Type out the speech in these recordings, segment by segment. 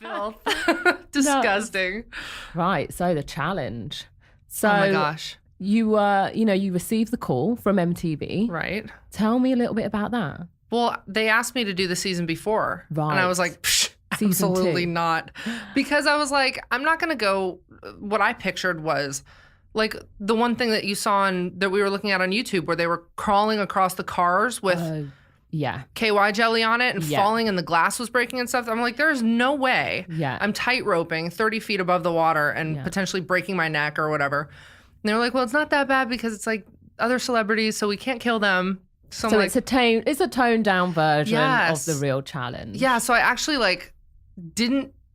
Filth. Disgusting. No. Right. So the challenge. So, oh my gosh. You you received the call from MTV. Right. Tell me a little bit about that. Well, they asked me to do the season before. Right. And I was like, absolutely not. Because I was like, I'm not going to go. What I pictured was like the one thing that you saw that we were looking at on YouTube where they were crawling across the cars with KY jelly on it and falling and the glass was breaking and stuff. I'm like, there's no way. Yeah. I'm tight roping 30 feet above the water and potentially breaking my neck or whatever. And they were like, well, it's not that bad because it's like other celebrities, so we can't kill them. So like, it's a toned down version of the real challenge. Yeah. So I actually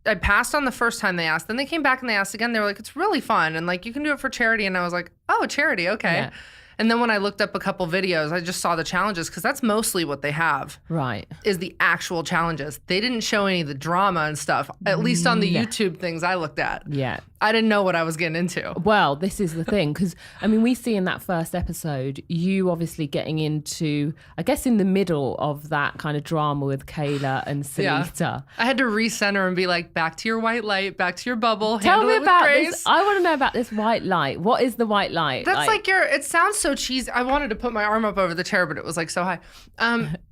I passed on the first time they asked. Then they came back and they asked again. They were like, it's really fun. And like, you can do it for charity. And I was like, oh, charity. Okay. Yeah. And then when I looked up a couple videos, I just saw the challenges because that's mostly what they have. Right. Is the actual challenges. They didn't show any of the drama and stuff, at least on the YouTube things I looked at. Yeah. I didn't know what I was getting into. Well, this is the thing, because, I mean, we see in that first episode, you obviously getting into, I guess, in the middle of that kind of drama with Kayla and Salita. Yeah. I had to recenter and be like, back to your white light, back to your bubble. Tell me about grace. This. I want to know about this white light. What is the white light? That's like it sounds so cheesy. I wanted to put my arm up over the chair, but it was like so high.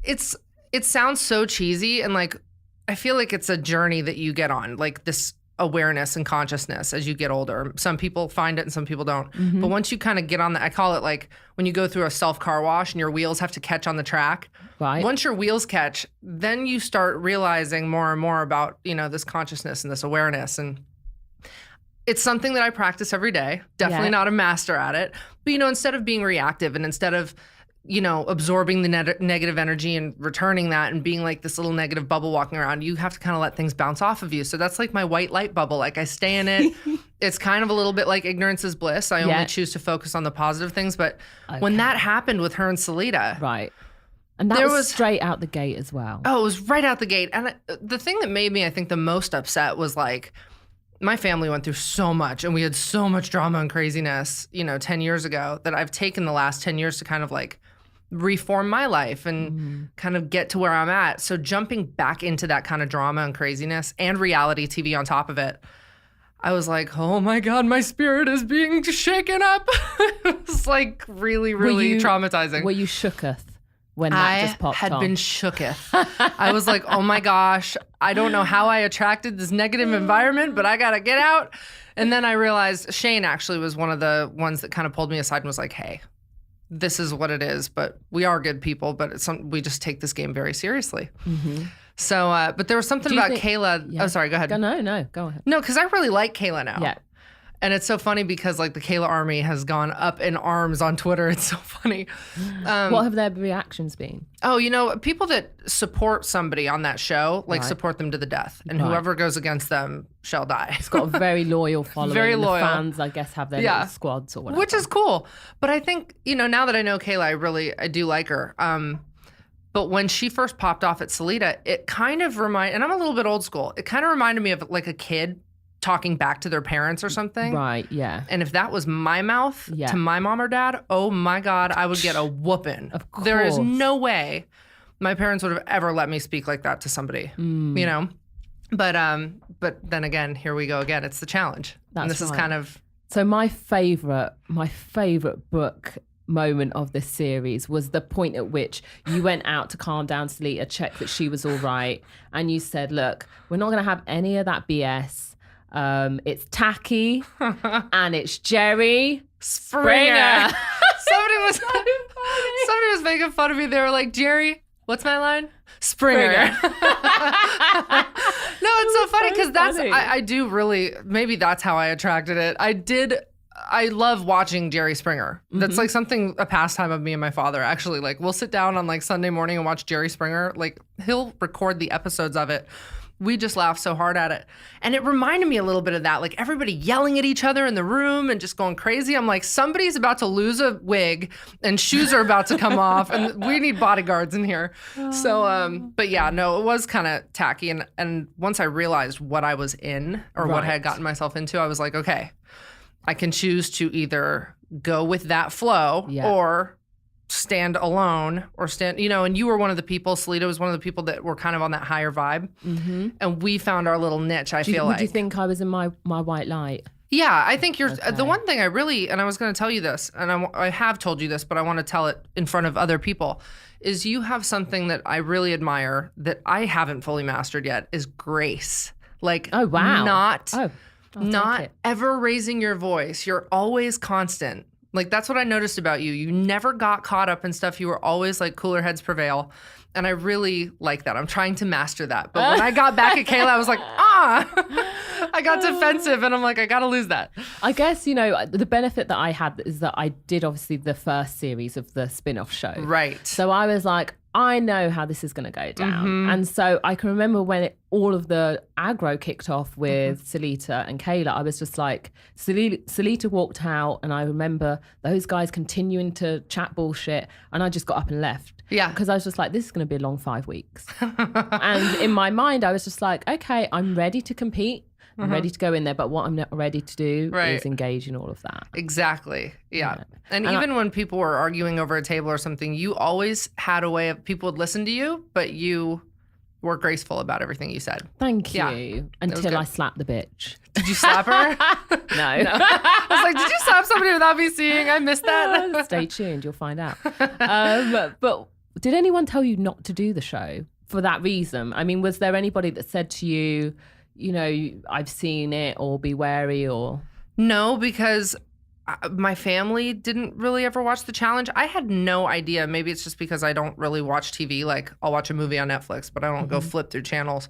It sounds so cheesy, and like, I feel like it's a journey that you get on, like this awareness and consciousness as you get older. Some people find it and some people don't. Mm-hmm. But once you kind of get on I call it like when you go through a self car wash and your wheels have to catch on the track. Right. Once your wheels catch, then you start realizing more and more about, this consciousness and this awareness. And it's something that I practice every day. Definitely not a master at it. But, instead of being reactive and instead of, absorbing the negative energy and returning that and being like this little negative bubble walking around, you have to kind of let things bounce off of you. So that's like my white light bubble. Like I stay in it. It's kind of a little bit like ignorance is bliss. I only choose to focus on the positive things. But when that happened with her and Salita. Right. And that was straight out the gate as well. Oh, it was right out the gate. And the thing that made me, I think, the most upset was like, my family went through so much and we had so much drama and craziness, 10 years ago that I've taken the last 10 years to kind of like reform my life and kind of get to where I'm at. So jumping back into that kind of drama and craziness and reality TV on top of it, I was like, oh my God, my spirit is being shaken up. It was like really, really traumatizing. Were you shooketh when that just popped on? I had been shooketh. I was like, oh my gosh, I don't know how I attracted this negative environment, but I got to get out. And then I realized Shane actually was one of the ones that kind of pulled me aside and was like, hey, this is what it is, but we are good people, but we just take this game very seriously. Mm-hmm. So, but there was something about Kayla. Yeah. Oh, sorry, go ahead. No, go ahead. No, because I really like Kayla now. Yeah. And it's so funny because like the Kayla army has gone up in arms on Twitter. It's so funny. What have their reactions been? Oh, people that support somebody on that show, like support them to the death. And whoever goes against them shall die. It's got a very loyal following. Very loyal. The fans, I guess, have their little squads or whatever. Which is cool. But I think, now that I know Kayla, I do like her. But when she first popped off at Salita, it kind of and I'm a little bit old school. It kind of reminded me of like a kid talking back to their parents or something. Right, yeah. And if that was my mouth to my mom or dad, oh my God, I would get a whooping. Of course. There is no way my parents would have ever let me speak like that to somebody, But then again, here we go again. It's the challenge. And this is kind of... So my favorite Brooke moment of this series was the point at which you went out to calm down Salita, check that she was all right. And you said, look, we're not going to have any of that BS. It's Tacky and it's Jerry Springer. Somebody was making fun of me. They were like, Jerry, what's my line? Springer. No, it's so funny because I do really, maybe that's how I attracted it. I love watching Jerry Springer. That's like a pastime of me and my father. Actually, like we'll sit down on like Sunday morning and watch Jerry Springer. Like he'll record the episodes of it. We just laughed so hard at it. And it reminded me a little bit of that, like everybody yelling at each other in the room and just going crazy. I'm like, somebody's about to lose a wig and shoes are about to come off and we need bodyguards in here. So, but yeah, no, it was kind of tacky. And once I realized what I was in or what I had gotten myself into, I was like, okay, I can choose to either go with that flow or stand alone or stand, and you were one of the people, Salita was one of the people that were kind of on that higher vibe. And we found our little niche, I feel like. Do you think I was in my white light? Yeah, I think you're the one thing I really, and I was going to tell you this, and I have told you this, but I want to tell it in front of other people, is you have something that I really admire that I haven't fully mastered yet, is grace. Like, oh, wow. Not ever raising your voice. You're always constant. Like, that's what I noticed about you. You never got caught up in stuff. You were always like, cooler heads prevail. And I really like that. I'm trying to master that. But when I got back at Kayla, I was like, I got defensive. And I'm like, I got to lose that. I guess, the benefit that I had is that I did obviously the first series of the spin-off show. Right. So I was like, I know how this is going to go down. And so I can remember when all of the aggro kicked off with Salita and Kayla, I was just like, Salita walked out and I remember those guys continuing to chat bullshit and I just got up and left. Yeah. Because I was just like, this is going to be a long 5 weeks. And in my mind, I was just like, okay, I'm ready to compete. I'm ready to go in there, but what I'm not ready to do is engage in all of that. Exactly. Yeah. And even when people were arguing over a table or something, you always had a way of people would listen to you, but you were graceful about everything you said. Thank you. Until I slapped the bitch. Did you slap her? No. I was like, did you slap somebody without me seeing? I missed that. Stay tuned. You'll find out. But did anyone tell you not to do the show for that reason? I mean, was there anybody that said to you, I've seen it, or be wary, or? No, because my family didn't really ever watch the challenge. I had no idea. Maybe it's just because I don't really watch TV. Like, I'll watch a movie on Netflix, but I don't go flip through channels.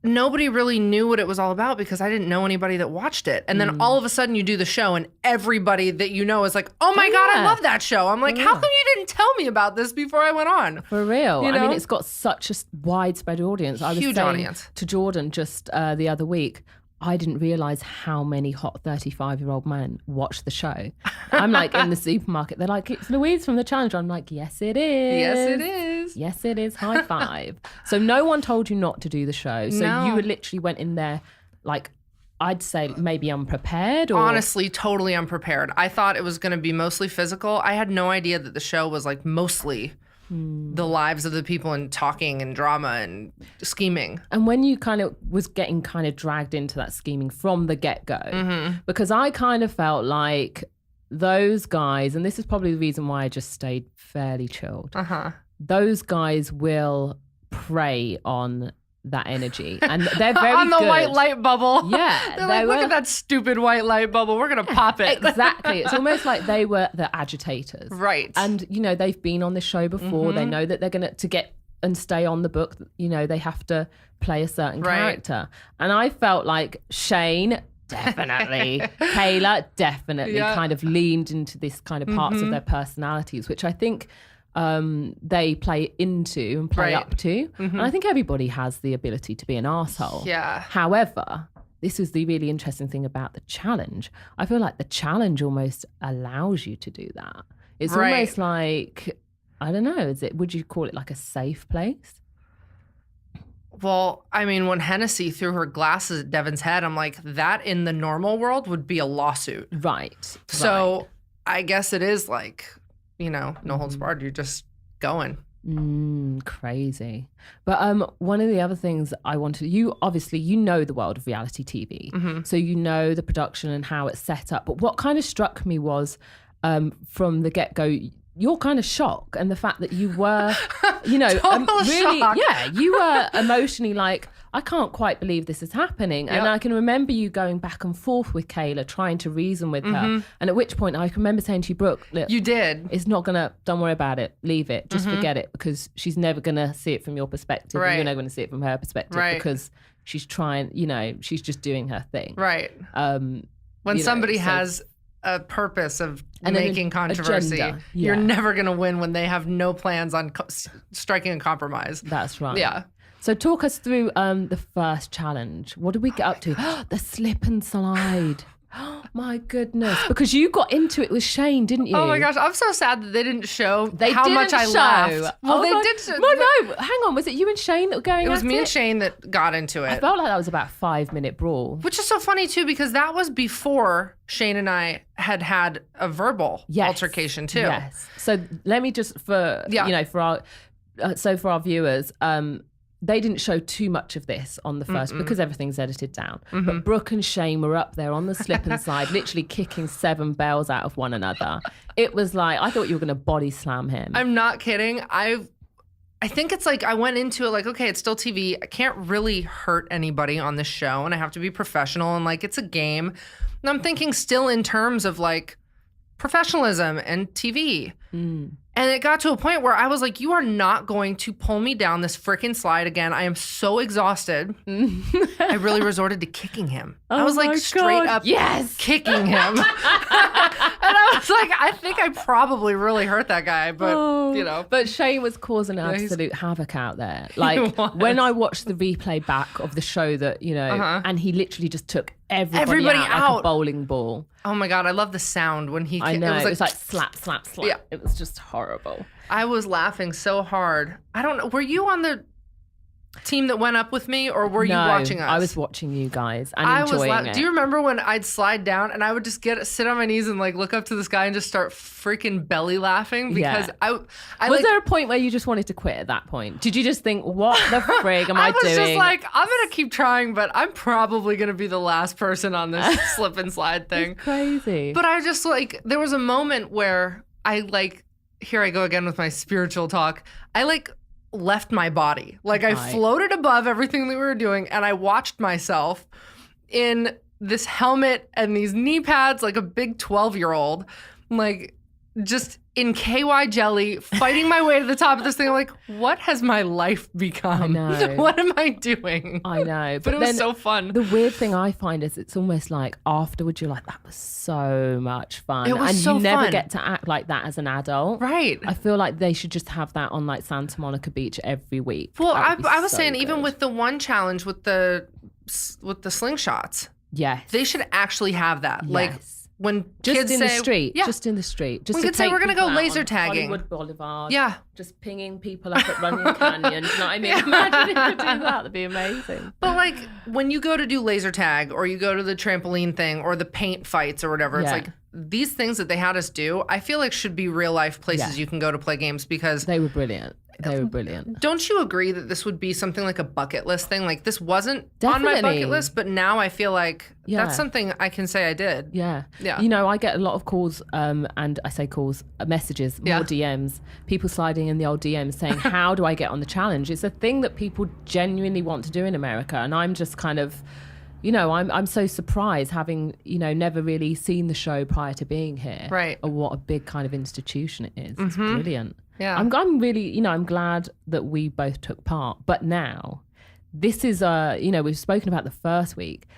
Nobody really knew what it was all about because I didn't know anybody that watched it. And then all of a sudden you do the show and everybody that you know is like, oh my God, I love that show. I'm like, how come you didn't tell me about this before I went on? For real. I mean, it's got such a widespread audience. I was Huge saying audience. To Jordan just the other week, I didn't realize how many hot 35-year-old men watch the show. I'm like in the supermarket. They're like, it's Louise from the challenge. I'm like, yes, it is. Yes, it is. Yes, it is. High five. So no one told you not to do the show. So you literally went in there like, I'd say maybe unprepared, or? Honestly, totally unprepared. I thought it was going to be mostly physical. I had no idea that the show was like mostly the lives of the people and talking and drama and scheming. And when you kind of was getting kind of dragged into that scheming from the get-go, because I kind of felt like those guys, and this is probably the reason why I just stayed fairly chilled, those guys will prey on that energy, and they're very on the good. White light bubble. Yeah, they're like, look at that stupid white light bubble. We're gonna pop it. Exactly. It's almost like they were the agitators, right? And they've been on this show before. They know that they're gonna to get and stay on the book. They have to play a certain character. And I felt like Shane definitely, Kayla definitely kind of leaned into this kind of parts of their personalities, which I think they play into and play up to. And I think everybody has the ability to be an arsehole. Yeah. However, this is the really interesting thing about the challenge. I feel like the challenge almost allows you to do that. It's almost like, I don't know, would you call it like a safe place? Well, I mean, when Hennessy threw her glasses at Devin's head, I'm like, that in the normal world would be a lawsuit. Right. So I guess it is like, no holds barred. You're just going. Crazy. But one of the other things I wanted, you obviously, the world of reality TV. So the production and how it's set up. But what kind of struck me was from the get-go, your kind of shock and the fact that you were, really, shock. You were emotionally like, I can't quite believe this is happening. Yep. And I can remember you going back and forth with Kayla, trying to reason with her. And at which point I can remember saying to you, Brooke, look, you did. It's not don't worry about it. Leave it. Just forget it, because she's never going to see it from your perspective. Right. And you're never going to see it from her perspective because she's trying, she's just doing her thing. Right. When somebody has a purpose of making controversy, you're never going to win when they have no plans on striking a compromise. That's right. Yeah. So talk us through the first challenge. What did we get up to? The slip and slide. My goodness. Because you got into it with Shane, didn't you? Oh my gosh, I'm so sad that they didn't show how much I laughed. Well, they did. No, hang on. Was it you and Shane that were going at it? It was me and Shane that got into it. I felt like that was about a 5-minute brawl. Which is so funny too, because that was before Shane and I had a verbal altercation too. Yes. So let me just, for our viewers, they didn't show too much of this on the first because everything's edited down. But Brooke and Shane were up there on the slip and slide, literally kicking 7 bells out of one another. It was like, I thought you were going to body slam him. I'm not kidding. I think it's like I went into it like, okay, it's still TV. I can't really hurt anybody on this show, and I have to be professional, and like it's a game. And I'm thinking still in terms of like professionalism and TV. And it got to a point where I was like, you are not going to pull me down this freaking slide again. I am so exhausted. I really resorted to kicking him. I was like straight up kicking him. And I was like, I think I probably really hurt that guy, but you know. But Shane was causing absolute havoc out there. Like when I watched the replay back of the show that, you know, and he literally just took everybody out like a bowling ball. Oh my God, I love the sound when he... I know, it was like slap, slap, slap. Yeah. It was just horrible. I was laughing so hard. I don't know, were you on the team that went up with me, or were you watching us? I was watching you guys and enjoying it. Do you remember when I'd slide down and I would just sit on my knees and like look up to the sky and just start freaking belly laughing? Because I was there a point where you just wanted to quit at that point? Did you just think, what the frig am I doing? I was just like, I'm going to keep trying, but I'm probably going to be the last person on this slip and slide thing. It's crazy. But I just like, there was a moment where I like, here I go again with my spiritual talk. I like left my body. Like I floated above everything that we were doing, and I watched myself in this helmet and these knee pads like a big 12-year-old, like just in KY jelly, fighting my way to the top of this thing. I'm like, what has my life become? I know. What am I doing? I know. But it was so fun. The weird thing I find is it's almost like afterwards you're like, that was so much fun. It was and so you never fun. get to act like that as an adult. Right. I feel like they should just have that on like Santa Monica Beach every week. Well, I was saying, even with the one challenge with the slingshots. Yes. They should actually have that. Yes. Like, when just kids in say, the street, yeah. just in the street. Just when to kids say we're going to go laser tagging. Hollywood Boulevard. Yeah. Just pinging people up at Runyon Canyon. You know what I mean? Imagine if you could do that. That'd be amazing. But like when you go to do laser tag, or you go to the trampoline thing, or the paint fights or whatever, it's like these things that they had us do, I feel like should be real life places you can go to play games, because they were brilliant. They were brilliant. Don't you agree that this would be something like a bucket list thing? Like this wasn't on my bucket list, but now I feel like that's something I can say I did. Yeah. Yeah. You know, I get a lot of calls, and I say calls, messages, more DMs, people sliding in the old DMs saying, how do I get on the challenge? It's a thing that people genuinely want to do in America. And I'm just kind of, you know, I'm so surprised, having, you know, never really seen the show prior to being here. Right. Or what a big kind of institution it is. It's brilliant. Yeah. I'm really, you know, I'm glad that we both took part. But now, this is, you know, we've spoken about the first week,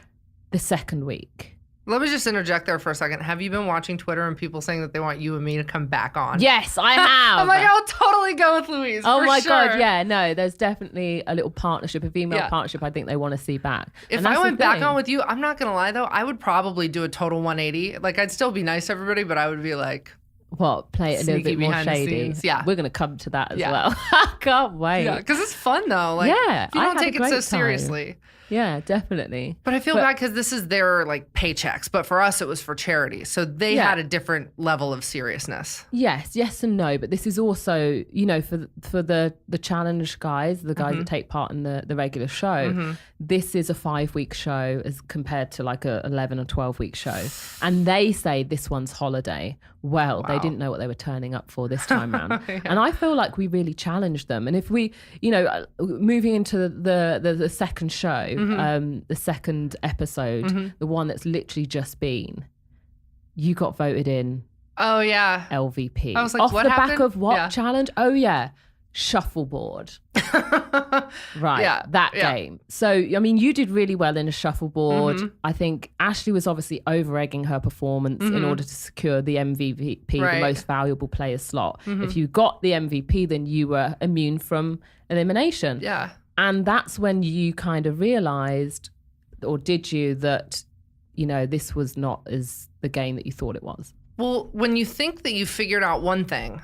the second week. Let me just interject there for a second. Have you been watching Twitter and people saying that they want you and me to come back on? Yes, I have. I'm like, I'll totally go with Louise. Oh my sure. God, yeah. No, there's definitely a little partnership, a female partnership I think they want to see back. If I went back on with you, I'm not going to lie though, I would probably do a total 180. Like I'd still be nice to everybody, but I would be like... What, play it a little bit more shady? Yeah. We're going to come to that as well. I can't wait. Yeah, because it's fun though. Like, if you don't take it so seriously. Yeah, definitely. But I feel bad because this is their like paychecks, but for us it was for charity. So they had a different level of seriousness. Yes and no. But this is also, you know, for the challenge guys, the guys that take part in the regular show, this is a 5-week show as compared to like a 11 or 12-week show. And they say this one's holiday. Well, they didn't know what they were turning up for this time round. And I feel like we really challenged them. And if we, you know, moving into the second show, the second episode, the one that's literally just been, you got voted in. Oh, yeah. LVP. I was like, off what the happened? back of what challenge? Oh, yeah. Shuffleboard. Right. That game. So, I mean, you did really well in a shuffleboard. I think Ashley was obviously over-egging her performance in order to secure the MVP, the most valuable player slot. If you got the MVP, then you were immune from elimination. Yeah. And that's when you kind of realized, or did you, that you know, this was not as the game that you thought it was? Well, when you think that you figured out one thing,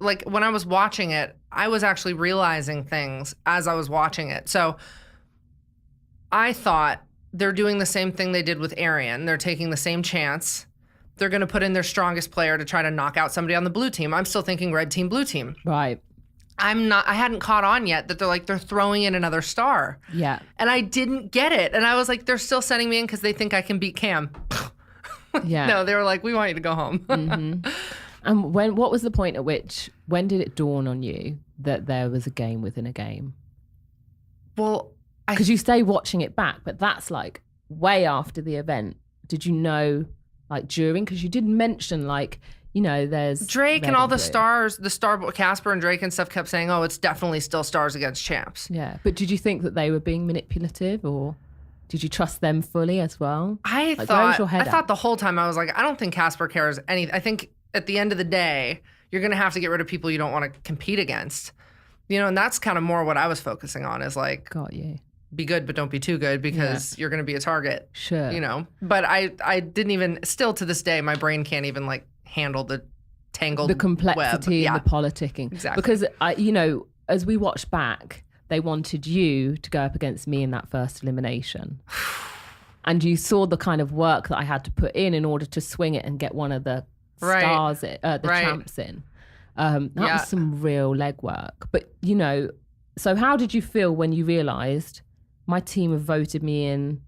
like when I was watching it, I was actually realizing things as I was watching it. So I thought they're doing the same thing they did with Arian. They're taking the same chance. They're going to put in their strongest player to try to knock out somebody on the blue team. I'm still thinking red team, blue team. Right. I hadn't caught on yet that they're throwing in another star. Yeah. And I didn't get it. And I was like, they're still sending me in because they think I can beat Cam. Yeah. No, they were like, we want you to go home. Mm-hmm. And what was the point at which, when did it dawn on you that there was a game within a game? Well, because you stay watching it back, but that's like way after the event. Did you know, like during? Because you did mention, like, you know, there's Drake and all the stars, Casper and Drake and stuff kept saying, oh, it's definitely still stars against champs. Yeah. But did you think that they were being manipulative, or did you trust them fully as well? I thought the whole time, I was like, I don't think Casper cares anything. I think at the end of the day, you're going to have to get rid of people you don't want to compete against. You know, and that's kind of more what I was focusing on, is like, got you. Be good, but don't be too good, because you're going to be a target. Sure. You know, but I didn't even, still to this day, my brain can't even like handle the tangled the complexity web. and the politicking. Exactly. Because you know, as we watched back, they wanted you to go up against me in that first elimination. And you saw the kind of work that I had to put in order to swing it and get one of the stars, champs in. That was some real legwork. But, you know, so how did you feel when you realised my team have voted me in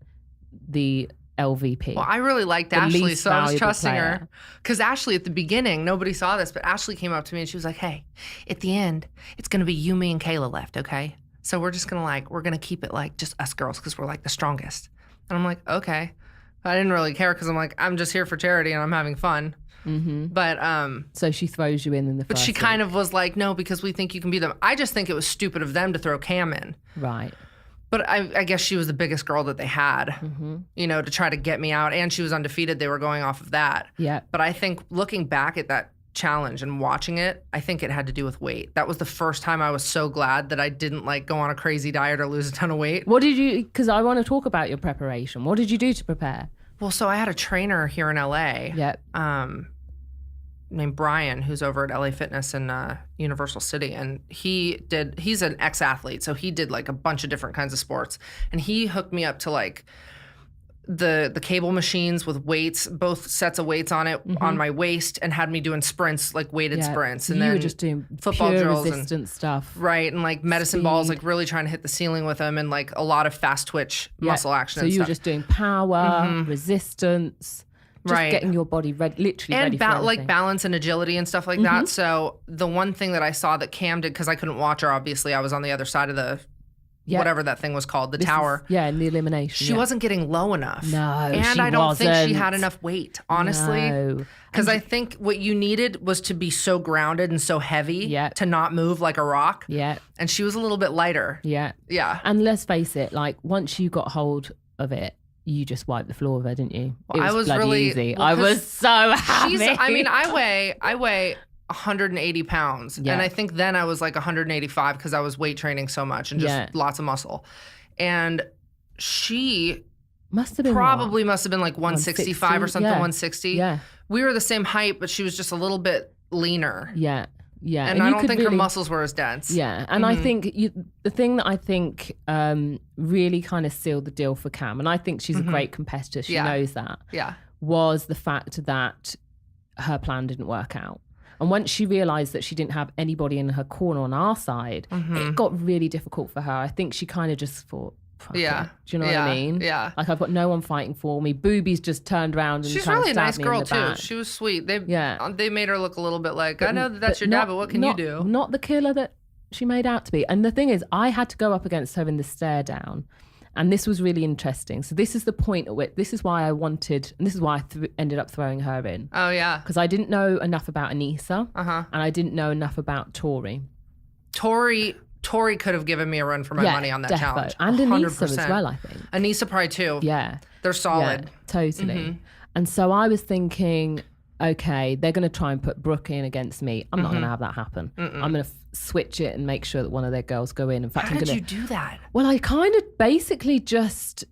the LVP? Well, I really liked Ashley, so I was trusting her. Because Ashley, at the beginning, nobody saw this, but Ashley came up to me and she was like, hey, at the end, it's going to be you, me, and Kayla left, okay? So we're just going to we're going to keep it like just us girls because we're like the strongest. And I'm like, okay. I didn't really care because I'm like, I'm just here for charity and I'm having fun. Mm-hmm. But so she throws you in the first. But she kind of was like, no, because we think you can beat them. I just think it was stupid of them to throw Cam in. Right. But I guess she was the biggest girl that they had, you know, to try to get me out. And she was undefeated. They were going off of that. Yeah. But I think looking back at that challenge and watching it, I think it had to do with weight. That was the first time I was so glad that I didn't go on a crazy diet or lose a ton of weight. What did you, because I want to talk about your preparation. What did you do to prepare? Well, so I had a trainer here in LA. Yep. Named Brian, who's over at LA Fitness in Universal City. And he's an ex-athlete, so he did a bunch of different kinds of sports. And he hooked me up to the cable machines with weights, both sets of weights on it on my waist, and had me doing sprints, weighted sprints. And you then were just doing football pure drills resistance stuff. Right, and medicine balls, really trying to hit the ceiling with them, and a lot of fast twitch muscle action. So and you were stuff. just doing power, resistance, just getting your body ready for everything. Balance and agility and stuff like that. So the one thing that I saw that Cam did, because I couldn't watch her, obviously, I was on the other side of the whatever that thing was called, the tower. In the elimination. She wasn't getting low enough. No, and I don't think she had enough weight, honestly. Because I think what you needed was to be so grounded and so heavy to not move like a rock. Yeah. And she was a little bit lighter. Yeah. Yeah. And let's face it, once you got hold of it, you just wiped the floor of her, didn't you? Well, it was really easy. Well, I was so happy. I weigh 180 pounds. And I think then I was 185 because I was weight training so much and just lots of muscle. And she must have been 165 or something, 160. Yeah. We were the same height, but she was just a little bit leaner. Yeah. Yeah. And I don't think her muscles were as dense. Yeah. And I think the thing that I think really kind of sealed the deal for Cam, and I think she's a great competitor, she knows that, was the fact that her plan didn't work out. And once she realised that she didn't have anybody in her corner on our side, it got really difficult for her. I think she kind of just thought, fuck it. Do you know what I mean? Yeah. I've got no one fighting for me. Boobies just turned around and she's tried really to a nice stab me girl in the too. back. She was sweet. They made her look a little bit I know that's your dad, but what can you do? Not the killer that she made out to be. And the thing is, I had to go up against her in the stare down. And this was really interesting. So this is the point at which, this is why I wanted, and this is why I ended up throwing her in. Oh, yeah. Because I didn't know enough about Anissa. And I didn't know enough about Tori. Tori could have given me a run for my money on that challenge. And 100%. Anissa as well, I think. Anissa probably too. Yeah. They're solid. Yeah, totally. And so I was thinking, okay, they're going to try and put Brooke in against me. I'm not going to have that happen. I'm going to switch it and make sure that one of their girls go in. In fact, How did you do that? Well, I kind of basically just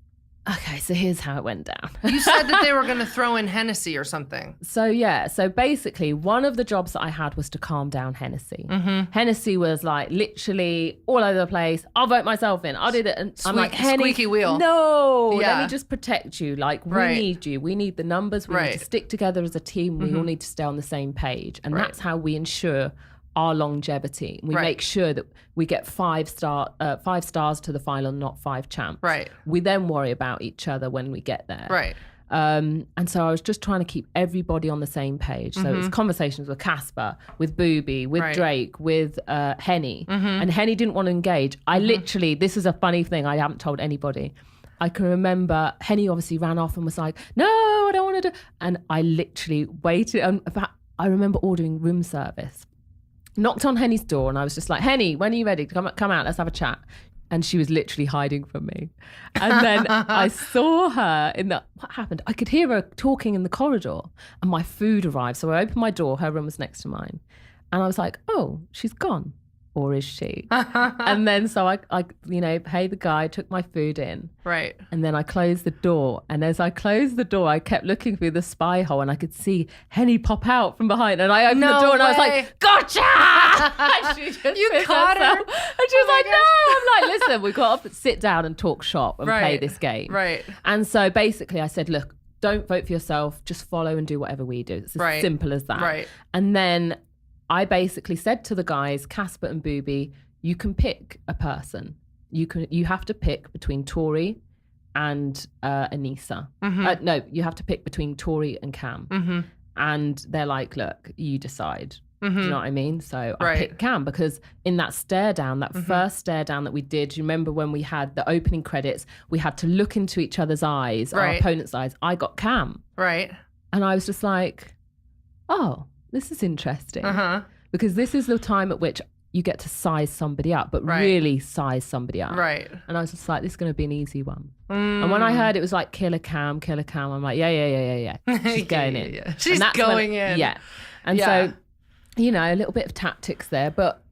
Okay, so here's how it went down. You said that they were going to throw in Hennessy or something. So basically one of the jobs that I had was to calm down Hennessy. Hennessy was like literally all over the place. I'll vote myself in. I'll do that. And I'm like, Henny, squeaky wheel. No, let me just protect you. Like, we need you. We need the numbers. We need to Right. stick together as a team. We all need to stay on the same page. And that's how we ensure our longevity. We make sure that we get 5 stars to the final, not 5 champs. Right. We then worry about each other when we get there. Right. And so I was just trying to keep everybody on the same page. So it was conversations with Casper, with Booby, with Drake, with Henny. And Henny didn't want to engage. I literally, this is a funny thing I haven't told anybody. I can remember Henny obviously ran off and was like, no, I don't want to do. And I literally waited. And I remember ordering room service. Knocked on Henny's door and I was just like, Henny, when are you ready? Come out, let's have a chat. And she was literally hiding from me. And then I saw her what happened? I could hear her talking in the corridor and my food arrived. So I opened my door, her room was next to mine. And I was like, oh, she's gone. Or is she? And then so I paid the guy, took my food in. Right. And then I closed the door. And as I closed the door, I kept looking through the spy hole and I could see Henny pop out from behind. And I opened the door and I was like, gotcha! And she just You caught her? And she was like, no. I'm like, listen, we've got to sit down and talk shop and play this game. Right. And so basically I said, look, don't vote for yourself. Just follow and do whatever we do. It's as simple as that. Right. And then I basically said to the guys, Casper and Booby, you can pick a person. You have to pick between Tori and Anissa. No, you have to pick between Tori and Cam. And they're like, look, you decide. Do you know what I mean? So I picked Cam because in that stare down, that first stare down that we did, you remember when we had the opening credits, we had to look into each other's eyes, our opponent's eyes. I got Cam. Right. And I was just like, oh, this is interesting. Because this is the time at which you get to size somebody up, but really size somebody up. Right. And I was just like, this is going to be an easy one. And when I heard it was like Killer Cam, I'm like, yeah. She's going in. Yeah. She's going in. Yeah. And so, a little bit of tactics there, but,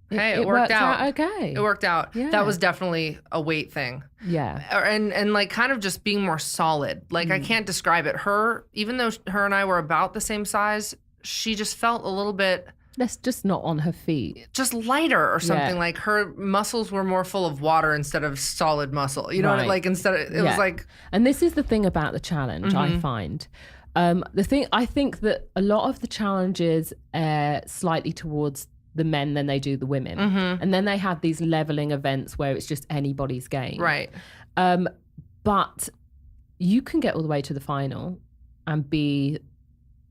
it worked out. Okay. It worked out. Yeah. That was definitely a weight thing. Yeah. And like kind of just being more solid. Like I can't describe it. Even though her and I were about the same size, she just felt a little bit... That's just not on her feet. Just lighter or something. Yeah. Like her muscles were more full of water instead of solid muscle. You know what I mean? Like instead of... It was like... And this is the thing about the challenge, I find. I think that a lot of the challenges slightly towards the men than they do the women. And then they have these leveling events where it's just anybody's game. Right. But you can get all the way to the final and be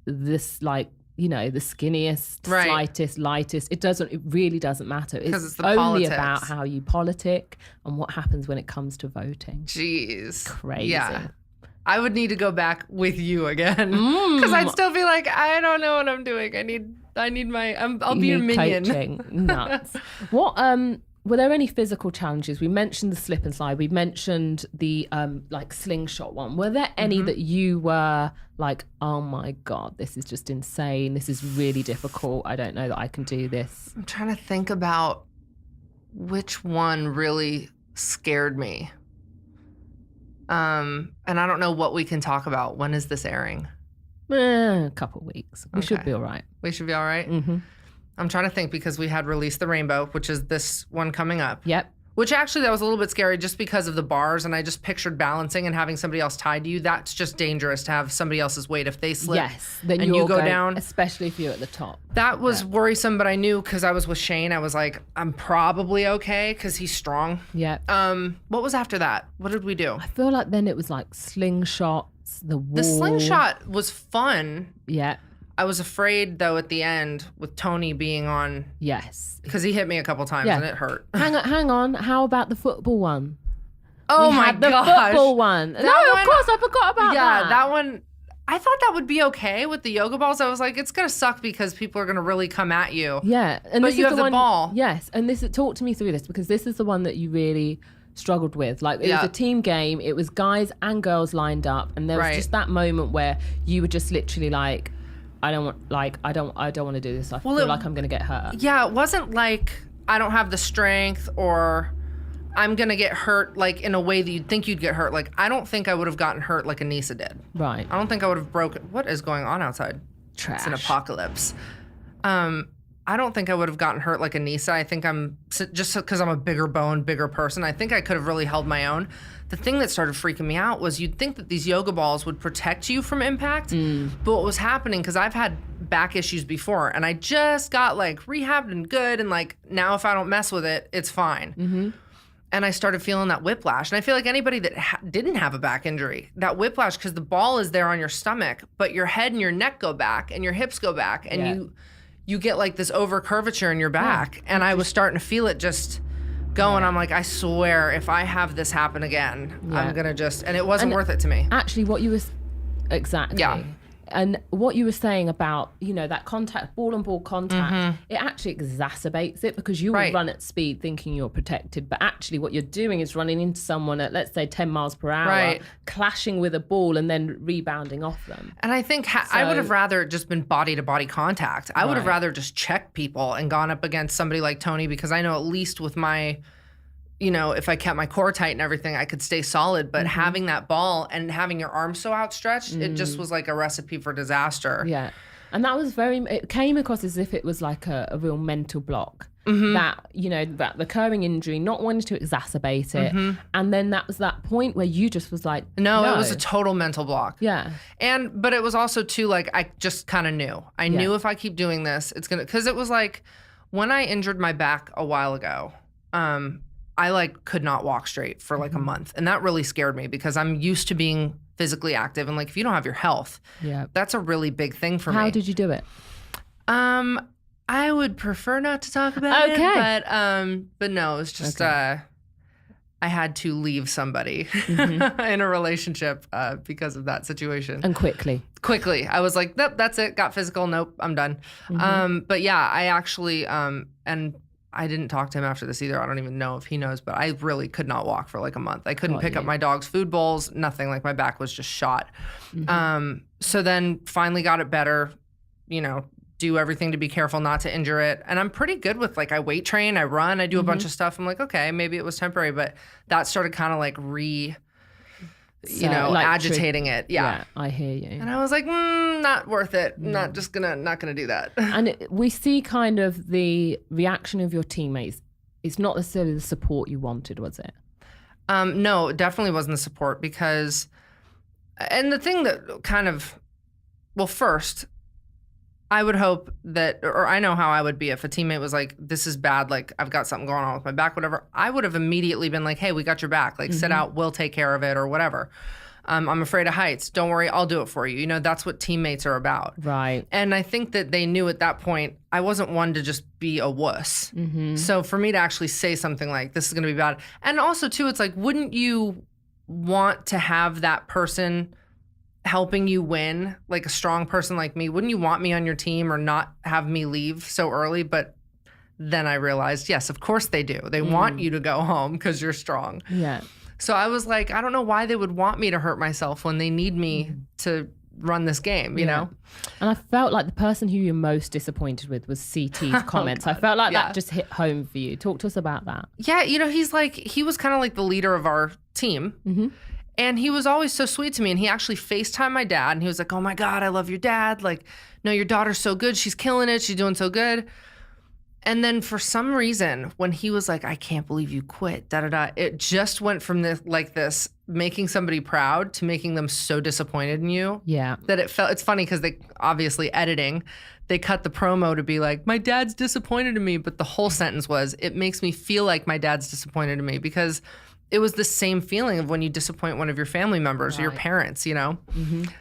this like, the skinniest, slightest, lightest. It really doesn't matter. It's only politics. About how you politic and what happens when it comes to voting. Jeez. Crazy. Yeah. I would need to go back with you again because I'd still be like, I don't know what I'm doing. I need my. I'll be your minion. Coaching. Nuts. What? Were there any physical challenges? We mentioned the slip and slide. We mentioned the like slingshot one. Were there any that you were like, oh my God, this is just insane. This is really difficult. I don't know that I can do this. I'm trying to think about which one really scared me. And I don't know what we can talk about. When is this airing? A couple of weeks. We should be all right. We should be all right? I'm trying to think because we had Release the Rainbow, which is this one coming up. Yep. Which actually, that was a little bit scary just because of the bars, and I just pictured balancing and having somebody else tied to you. That's just dangerous to have somebody else's weight if they slip. Yes, then and you go down. Especially if you're at the top. That was worrisome, but I knew because I was with Shane, I was like, I'm probably okay because he's strong. Yeah. What was after that? What did we do? I feel like then it was like slingshots, the wall. The slingshot was fun. Yeah. I was afraid, though, at the end with Tony being on. Yes. Because he hit me a couple times and it hurt. Hang on. How about the football one? Oh, my gosh. The football one. No, of course, I forgot about that. Yeah, that one. I thought that would be okay with the yoga balls. I was like, it's going to suck because people are going to really come at you. Yeah. And but you have the ball. Yes. And talk to me through this because this is the one that you really struggled with. Like it was a team game. It was guys and girls lined up. And there was just that moment where you were just literally like, I don't want to do this. I feel like I'm going to get hurt. Yeah, it wasn't like I don't have the strength or I'm going to get hurt like in a way that you'd think you'd get hurt. Like, I don't think I would have gotten hurt like Anissa did. Right. I don't think I would have broken. What is going on outside? Trash. It's an apocalypse. I don't think I would have gotten hurt like Anissa. I think just because I'm a bigger bone, bigger person, I think I could have really held my own. The thing that started freaking me out was you'd think that these yoga balls would protect you from impact, but what was happening, because I've had back issues before, and I just got like rehabbed and good, and like now if I don't mess with it, it's fine. And I started feeling that whiplash. And I feel like anybody that didn't have a back injury, that whiplash, because the ball is there on your stomach, but your head and your neck go back and your hips go back, and you get like this over curvature in your back. And I was starting to feel it just go, and I'm like, I swear, if I have this happen again, I'm gonna just, and it wasn't worth it to me. Actually, what you was, exactly. Yeah. And what you were saying about, you know, that contact, ball-on-ball contact, it actually exacerbates it, because you will run at speed thinking you're protected, but actually what you're doing is running into someone at, let's say, 10 miles per hour, clashing with a ball and then rebounding off them. And I think I would have rather just been body-to-body contact. I would have rather just checked people and gone up against somebody like Tony, because I know at least with my, you know, if I kept my core tight and everything, I could stay solid. But having that ball and having your arm so outstretched, it just was like a recipe for disaster. Yeah. And that was it came across as if it was like a real mental block. That, you know, that recurring injury, not wanting to exacerbate it. And then that was that point where you just was like, no, it was a total mental block. Yeah. But it was also too, like, I just kind of knew. I knew if I keep doing this, it's going to, because it was like when I injured my back a while ago, I like could not walk straight for like a month. And that really scared me, because I'm used to being physically active. And like, if you don't have your health, that's a really big thing for me. How did you do it? I would prefer not to talk about it, but no, it's just, I had to leave somebody in a relationship because of that situation. And quickly. I was like, nope, that's it. Got physical. Nope, I'm done. But yeah, I actually, and I didn't talk to him after this either. I don't even know if he knows, but I really could not walk for like a month. I couldn't pick up my dog's food bowls, nothing. Like, my back was just shot. So then finally got it better, you know, do everything to be careful not to injure it. And I'm pretty good with, like, I weight train, I run, I do a bunch of stuff. I'm like, okay, maybe it was temporary, but that started kind of like like agitating it. Yeah, I hear you. And I was like, not worth it. Not gonna do that. And we see kind of the reaction of your teammates. It's not necessarily the support you wanted, was it? No, it definitely wasn't the support, because, and the thing that kind of, well, first, I would hope that, or I know how I would be if a teammate was like, this is bad, like, I've got something going on with my back, whatever. I would have immediately been like, hey, we got your back. Like, sit out, we'll take care of it, or whatever. I'm afraid of heights. Don't worry, I'll do it for you. You know, that's what teammates are about. Right. And I think that they knew at that point, I wasn't one to just be a wuss. So for me to actually say something like, this is going to be bad. And also, too, it's like, wouldn't you want to have that person helping you win, like a strong person like me? Wouldn't you want me on your team, or not have me leave so early? But then I realized, yes, of course they do. They want you to go home because you're strong. Yeah. So I was like, I don't know why they would want me to hurt myself when they need me to run this game, you know? And I felt like the person who you're most disappointed with was CT's comments. I felt like that just hit home for you. Talk to us about that. Yeah, you know, he was kind of like the leader of our team. And he was always so sweet to me. And he actually FaceTimed my dad, and he was like, oh my God, I love your dad. Like, no, your daughter's so good. She's killing it. She's doing so good. And then for some reason, when he was like, I can't believe you quit, it just went from this making somebody proud to making them so disappointed in you. Yeah. That it's funny, because they obviously editing, they cut the promo to be like, my dad's disappointed in me. But the whole sentence was, it makes me feel like my dad's disappointed in me, because it was the same feeling of when you disappoint one of your family members or your parents, you know?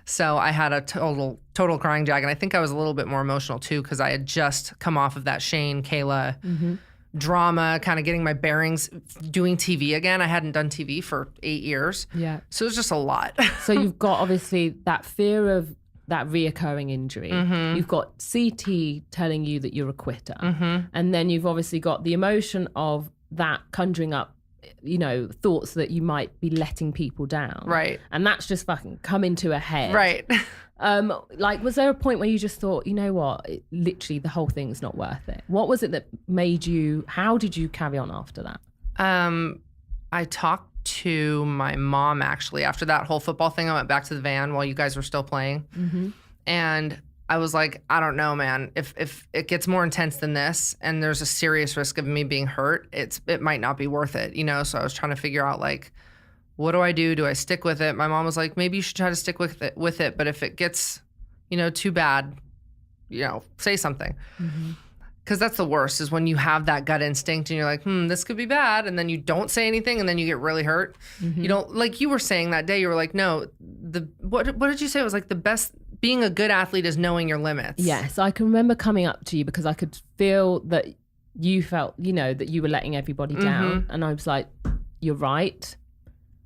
So I had a total crying jag. And I think I was a little bit more emotional too, because I had just come off of that Shane, Kayla drama, kind of getting my bearings, doing TV again. I hadn't done TV for 8 years. Yeah. So it was just a lot. So you've got obviously that fear of that reoccurring injury. You've got CT telling you that you're a quitter. And then you've obviously got the emotion of that conjuring up, you know, thoughts that you might be letting people down. Right. And that's just fucking come into a head. Right. Like, was there a point where you just thought, you know what, literally the whole thing's not worth it? What was it that made you, how did you carry on after that? I talked to my mom actually after that whole football thing. I went back to the van while you guys were still playing. Mm-hmm. And I was like, I don't know, man. If it gets more intense than this and there's a serious risk of me being hurt, it might not be worth it, you know? So I was trying to figure out, like, what do I do? Do I stick with it? My mom was like, maybe you should try to stick with it. But if it gets, you know, too bad, you know, say something. Mm-hmm. Because that's the worst, is when you have that gut instinct and you're like, this could be bad. And then you don't say anything and then you get really hurt. Mm-hmm. You don't, like you were saying that day, you were like, no, what did you say? It was like the best, being a good athlete is knowing your limits. Yes, I can remember coming up to you because I could feel that you felt, you know, that you were letting everybody down. And I was like, you're right.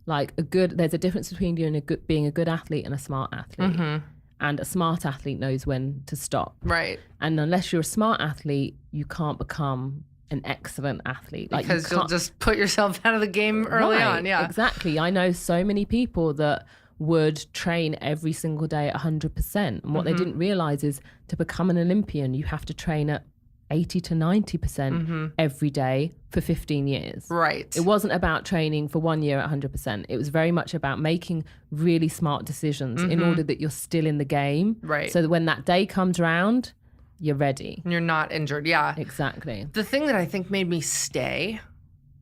Like there's a difference between being a good athlete and a smart athlete. Mm-hmm. And a smart athlete knows when to stop. Right. And unless you're a smart athlete, you can't become an excellent athlete. Like, because you'll just put yourself out of the game early on. Yeah, exactly. I know so many people that would train every single day at 100%. And what they didn't realize is to become an Olympian, you have to train at 80 to 90% every day for 15 years. Right. It wasn't about training for 1 year at 100%. It was very much about making really smart decisions in order that you're still in the game. Right. So that when that day comes around, you're ready. You're not injured. Yeah. Exactly. The thing that I think made me stay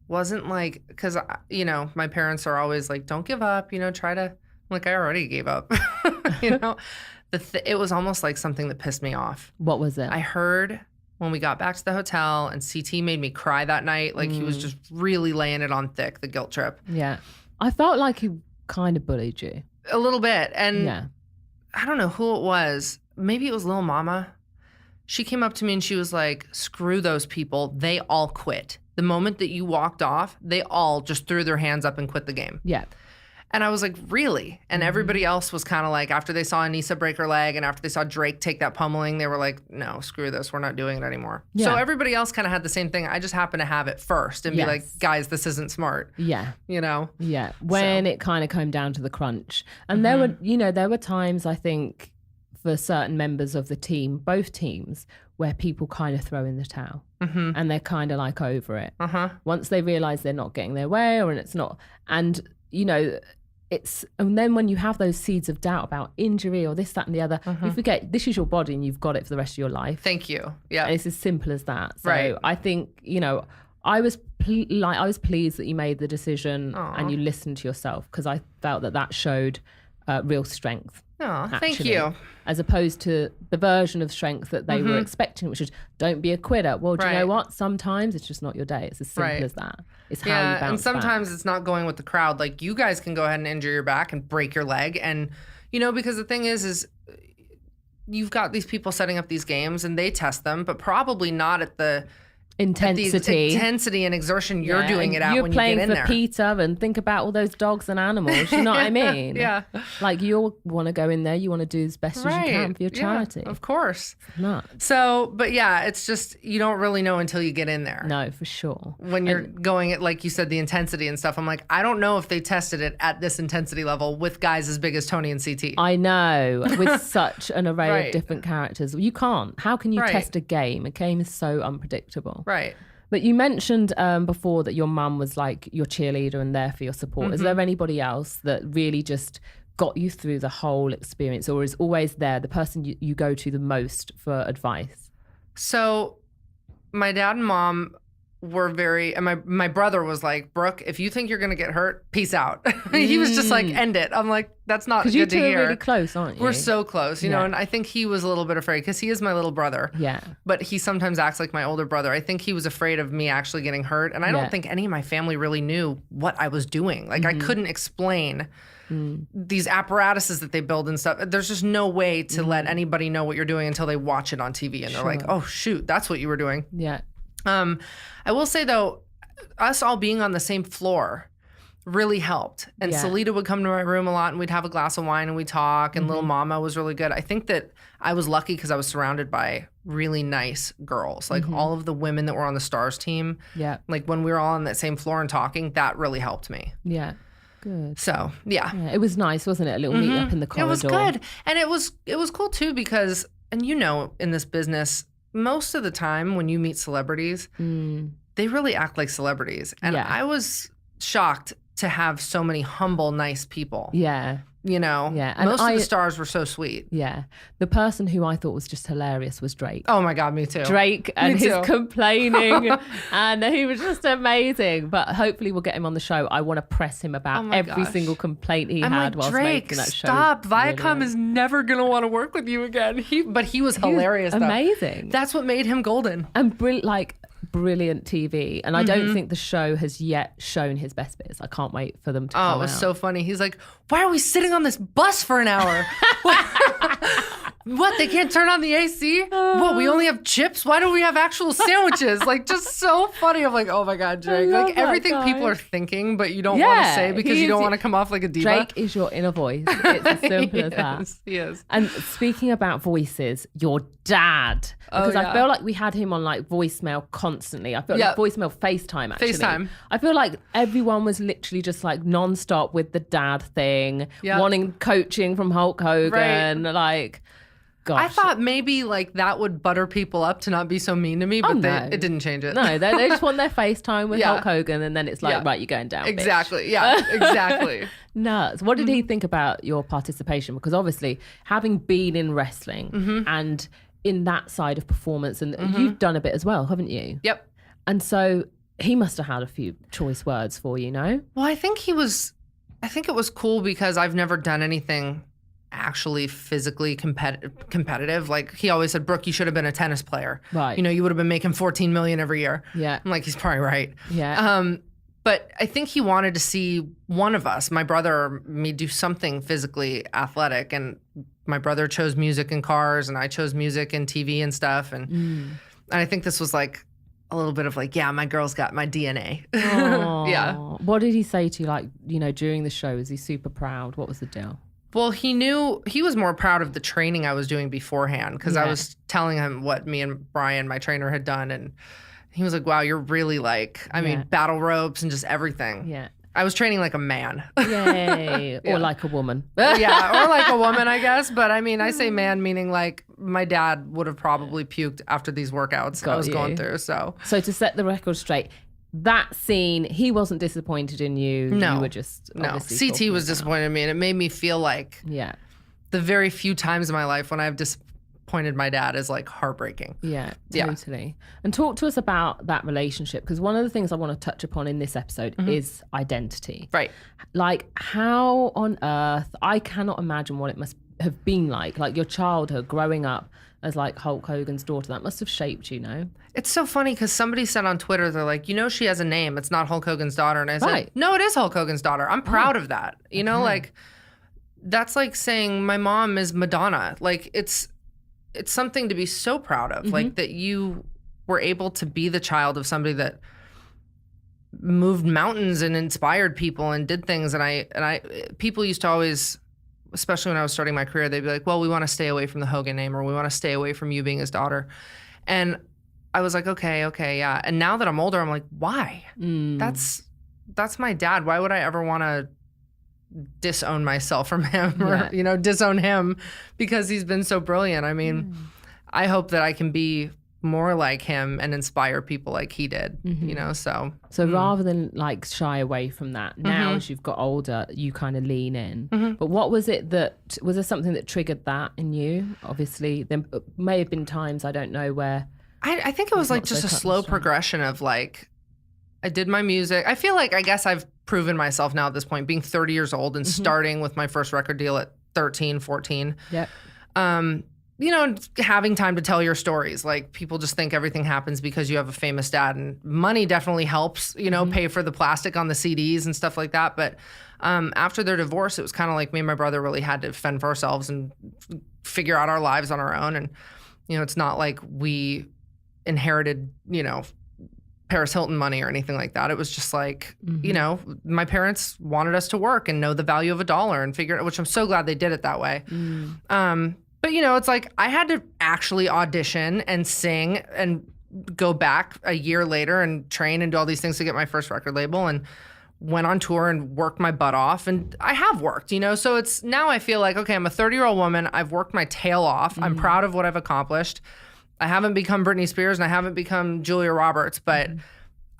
wasn't like, because, you know, my parents are always like, don't give up, you know, try to, like, I already gave up, you know. It was almost like something that pissed me off. What was it? I heard when we got back to the hotel and CT made me cry that night, like he was just really laying it on thick, the guilt trip. Yeah. I felt like he kind of bullied you. A little bit. And I don't know who it was. Maybe it was Lil Mama. She came up to me and she was like, screw those people. They all quit. The moment that you walked off, they all just threw their hands up and quit the game. Yeah. And I was like, really? And everybody else was kind of like, after they saw Anissa break her leg and after they saw Drake take that pummeling, they were like, no, screw this. We're not doing it anymore. Yeah. So everybody else kind of had the same thing. I just happened to have it first and be like, guys, this isn't smart. Yeah. You know? Yeah. When it kind of came down to the crunch. And there were times, I think, for certain members of the team, both teams, where people kind of throw in the towel and they're kind of like over it. Once they realize they're not getting their way or it's not. And, you know, and then when you have those seeds of doubt about injury or this, that, and the other, you forget this is your body and you've got it for the rest of your life. Thank you. Yeah. And it's as simple as that. So I think, you know, I was pleased that you made the decision and you listened to yourself, because I felt that showed real strength. Oh, thank you. As opposed to the version of strength that they were expecting, which is don't be a quitter. Well, do you know what? Sometimes it's just not your day. It's as simple as that. It's how you bounce and sometimes back. It's not going with the crowd. Like, you guys can go ahead and injure your back and break your leg. And, you know, because the thing is you've got these people setting up these games and they test them, but probably not at the intensity and exertion you're doing it at when you get in there. You're playing for Peter and think about all those dogs and animals. You know what I mean? Yeah. Like, you want to go in there, you want to do as best as you can for your charity. Of course. Nuts. So, but yeah, it's just, you don't really know until you get in there. No, for sure. When you're going at, like you said, the intensity and stuff, I'm like, I don't know if they tested it at this intensity level with guys as big as Tony and CT. I know, with such an array of different characters. You can't. How can you test a game? A game is so unpredictable. Right. But you mentioned before that your mum was like your cheerleader and there for your support. Is there anybody else that really just got you through the whole experience, or is always there, the person you go to the most for advice? So my dad and mom were and my brother was like, Brooke, if you think you're going to get hurt, peace out. He was just like, end it. I'm like, that's not good to hear. Because you two are really close, aren't you? We're so close, you know, and I think he was a little bit afraid because he is my little brother. Yeah. But he sometimes acts like my older brother. I think he was afraid of me actually getting hurt. And I don't think any of my family really knew what I was doing. Like, I couldn't explain these apparatuses that they build and stuff. There's just no way to let anybody know what you're doing until they watch it on TV and they're like, oh, shoot, that's what you were doing. Yeah. I will say, though, us all being on the same floor really helped. And Salita would come to my room a lot and we'd have a glass of wine and we'd talk, and Little Mama was really good. I think that I was lucky because I was surrounded by really nice girls. Like all of the women that were on the Stars team. Yeah. Like when we were all on that same floor and talking, that really helped me. Yeah. Good. So, yeah. It was nice, wasn't it? A little meet up in the corridor. It was good. And it was cool too because, and you know, in this business, most of the time when you meet celebrities, they really act like celebrities. And I was shocked to have so many humble, nice people. Yeah. You know? Yeah. And most of the stars were so sweet. Yeah. The person who I thought was just hilarious was Drake. Oh my God, me too. Drake and his complaining. And he was just amazing. But hopefully we'll get him on the show. I want to press him about every single complaint he had whilst making that show. Stop. Viacom is never going to want to work with you again. But he was hilarious. Amazing. That's what made him golden. And brilliant TV. And I don't think the show has yet shown his best bits. I can't wait for them to come out. Oh, it was so funny. He's like, why are we sitting on this bus for an hour? What, they can't turn on the AC? What, we only have chips? Why don't we have actual sandwiches? Like, just so funny. I'm like, oh my God, Drake. Like, everything people are thinking, but you don't want to say because you don't want to come off like a diva. Drake is your inner voice. It's as simple as that. He is. And speaking about voices, your dad. Because I feel like we had him on like voicemail constantly. I feel like voicemail FaceTime, actually. FaceTime. I feel like everyone was literally just like nonstop with the dad thing, wanting coaching from Hulk Hogan. Like, gosh. I thought maybe like that would butter people up to not be so mean to me, but it didn't change it. No, they just want their FaceTime with Hulk Hogan, and then it's like, right, you're going down. Exactly. Bitch. Yeah, exactly. Nuts. What did he think about your participation? Because obviously, having been in wrestling and in that side of performance, and you've done a bit as well, haven't you? Yep. And so he must have had a few choice words for you, no? Well, I think it was cool because I've never done anything actually physically competitive. Like, he always said, Brooke, you should have been a tennis player. Right. You know, you would have been making $14 million every year. Yeah. I'm like, he's probably right. Yeah. But I think he wanted to see one of us, my brother or me, do something physically athletic. And my brother chose music and cars, and I chose music and TV and stuff. And I think this was like a little bit of like, yeah, my girl's got my DNA. Yeah. What did he say to you, like, you know, during the show? Was he super proud? What was the deal? Well, he knew he was more proud of the training I was doing beforehand, because I was telling him what me and Brian, my trainer, had done. And he was like, wow, you're really like, I mean, battle ropes and just everything. Yeah. I was training like a man. Yay. Or like a woman. Yeah, or like a woman, I guess. But I mean, I say man meaning like my dad would have probably puked after these workouts I was going through. So to set the record straight, that scene, he wasn't disappointed in you. No. You were just CT was disappointed in me, and it made me feel like the very few times in my life when I've disappointed my dad is like heartbreaking. Yeah, totally. And talk to us about that relationship, because one of the things I want to touch upon in this episode is identity. Right. Like, how on earth, I cannot imagine what it must have been like your childhood growing up as like Hulk Hogan's daughter. That must have shaped you, no? It's so funny because somebody said on Twitter, they're like, you know, she has a name. It's not Hulk Hogan's daughter. And I said, no, it is Hulk Hogan's daughter. I'm proud of that. You know, like, that's like saying my mom is Madonna. Like, it's something to be so proud of. Like, that you were able to be the child of somebody that moved mountains and inspired people and did things. And I people used to always, especially when I was starting my career, they'd be like, well, we want to stay away from the Hogan name, or we want to stay away from you being his daughter. And I was like, okay, yeah. And now that I'm older, I'm like, why? That's my dad. Why would I ever want to disown myself from him or, you know, disown him because he's been so brilliant? I mean, I hope that I can be more like him and inspire people like he did, you know, so rather than like shy away from that, now as you've got older, you kind of lean in. But what was it was there something that triggered that in you? Obviously there may have been times, I don't know, where I think it was like just a slow progression of like, I did my music. I feel like, I guess I've proven myself now at this point, being 30 years old and starting with my first record deal at 13, 14. You know, having time to tell your stories. Like, people just think everything happens because you have a famous dad, and money definitely helps, you know, pay for the plastic on the CDs and stuff like that. But after their divorce, it was kind of like me and my brother really had to fend for ourselves and figure out our lives on our own. And, you know, it's not like we inherited, you know, Paris Hilton money or anything like that. It was just like, you know, my parents wanted us to work and know the value of a dollar and figure it out, which I'm so glad they did it that way. But, you know, it's like I had to actually audition and sing and go back a year later and train and do all these things to get my first record label, and went on tour and worked my butt off. And I have worked, you know, so it's now I feel like, okay, I'm a 30-year-old woman. I've worked my tail off. I'm proud of what I've accomplished. I haven't become Britney Spears and I haven't become Julia Roberts, but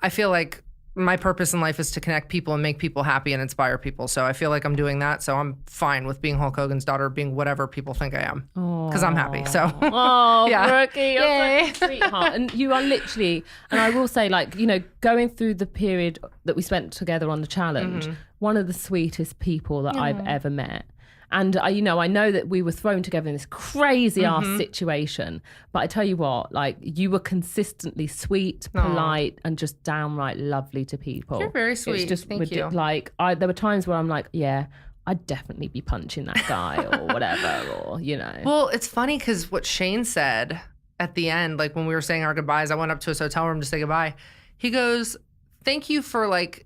I feel like my purpose in life is to connect people and make people happy and inspire people. So I feel like I'm doing that. So I'm fine with being Hulk Hogan's daughter, being whatever people think I am, because I'm happy. So yeah. Brookie, you're such a sweetheart. And you are literally, and I will say, like, you know, going through the period that we spent together on the challenge, one of the sweetest people that I've ever met. And I know that we were thrown together in this crazy ass situation, but I tell you what, like, you were consistently sweet, polite, and just downright lovely to people. You're very sweet. It's just Thank you. Like, there were times where I'm like, yeah, I'd definitely be punching that guy or whatever, or, you know. Well, it's funny because what Shane said at the end, like when we were saying our goodbyes, I went up to his hotel room to say goodbye. He goes, "Thank you for like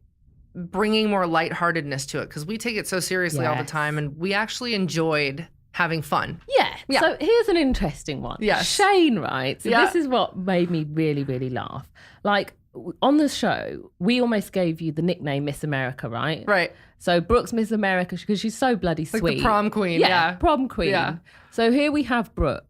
bringing more lightheartedness to it, because we take it so seriously all the time, and we actually enjoyed having fun." Yeah. So here's an interesting one. Yes. Shane, right? So this is what made me really, really laugh. Like, on the show, we almost gave you the nickname Miss America, right? Right. So Brooke's Miss America because she's so bloody sweet. Like the prom queen. Yeah, prom queen. Yeah. So here we have Brooke.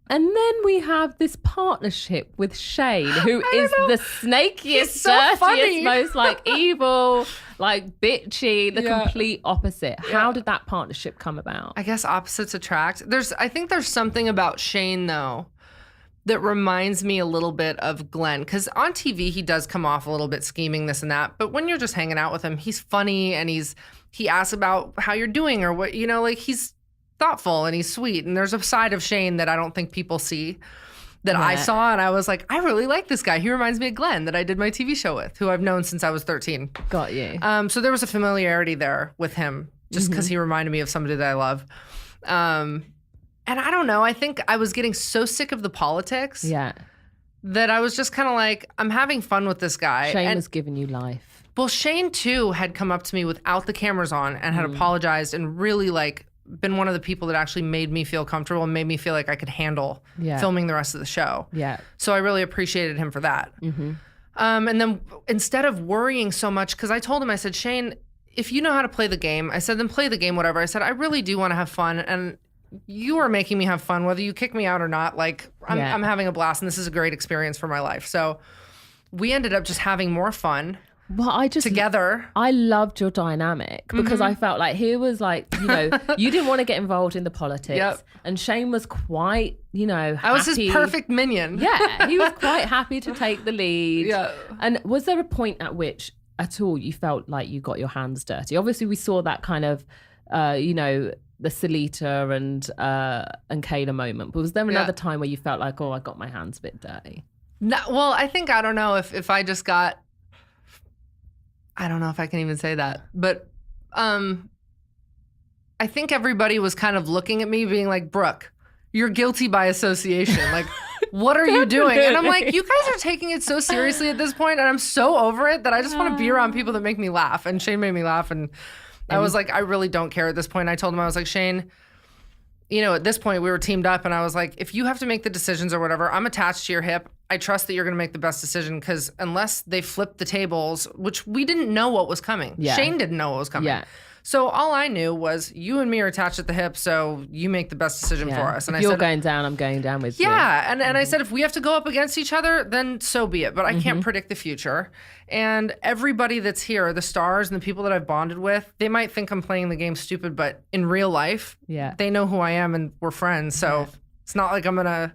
And then we have this partnership with Shane, who is the snakiest, dirtiest, most like evil, like bitchy, the complete opposite. How did that partnership come about? I guess opposites attract. I think there's something about Shane, though, that reminds me a little bit of Glenn. Because on TV, he does come off a little bit scheming, this and that. But when you're just hanging out with him, he's funny, and he asks about how you're doing or what, you know, like he's thoughtful and he's sweet. And there's a side of Shane that I don't think people see that I saw. And I was like, I really like this guy. He reminds me of Glenn that I did my TV show with, who I've known since I was 13. Got you. So there was a familiarity there with him just because he reminded me of somebody that I love. And I don't know. I think I was getting so sick of the politics that I was just kind of like, I'm having fun with this guy. Shane was giving you life. Well, Shane, too, had come up to me without the cameras on and had apologized and really like been one of the people that actually made me feel comfortable and made me feel like I could handle filming the rest of the show. Yeah. So I really appreciated him for that. And then instead of worrying so much, because I told him, I said, Shane, if you know how to play the game, I said, then play the game, whatever. I said, I really do want to have fun. And you are making me have fun, whether you kick me out or not. Like, I'm having a blast, and this is a great experience for my life. So we ended up just having more fun. Well, together. I loved your dynamic because I felt like here was like, you know, you didn't want to get involved in the politics, and Shane was quite, you know, happy. I was his perfect minion. Yeah, he was quite happy to take the lead. Yeah. And was there a point at which at all you felt like you got your hands dirty? Obviously, we saw that kind of, you know, the Salita and Kayla moment. But was there another time where you felt like, oh, I got my hands a bit dirty? No, well, I think, I don't know if I just got, I don't know if I can even say that, but I think everybody was kind of looking at me being like, Brooke, you're guilty by association. Like, what are you doing? And I'm like, you guys are taking it so seriously at this point, and I'm so over it that I just want to be around people that make me laugh. And Shane made me laugh, and I was like, I really don't care at this point. I told him, I was like, Shane, you know, at this point we were teamed up, and I was like, if you have to make the decisions or whatever, I'm attached to your hip. I trust that you're going to make the best decision, because unless they flip the tables, which we didn't know what was coming. Yeah. Shane didn't know what was coming. Yeah. So all I knew was you and me are attached at the hip, so you make the best decision for us. And if you're going down, I'm going down with you. Yeah, and I said, if we have to go up against each other, then so be it. But I can't predict the future. And everybody that's here, the stars and the people that I've bonded with, they might think I'm playing the game stupid, but in real life, they know who I am and we're friends. So it's not like I'm going to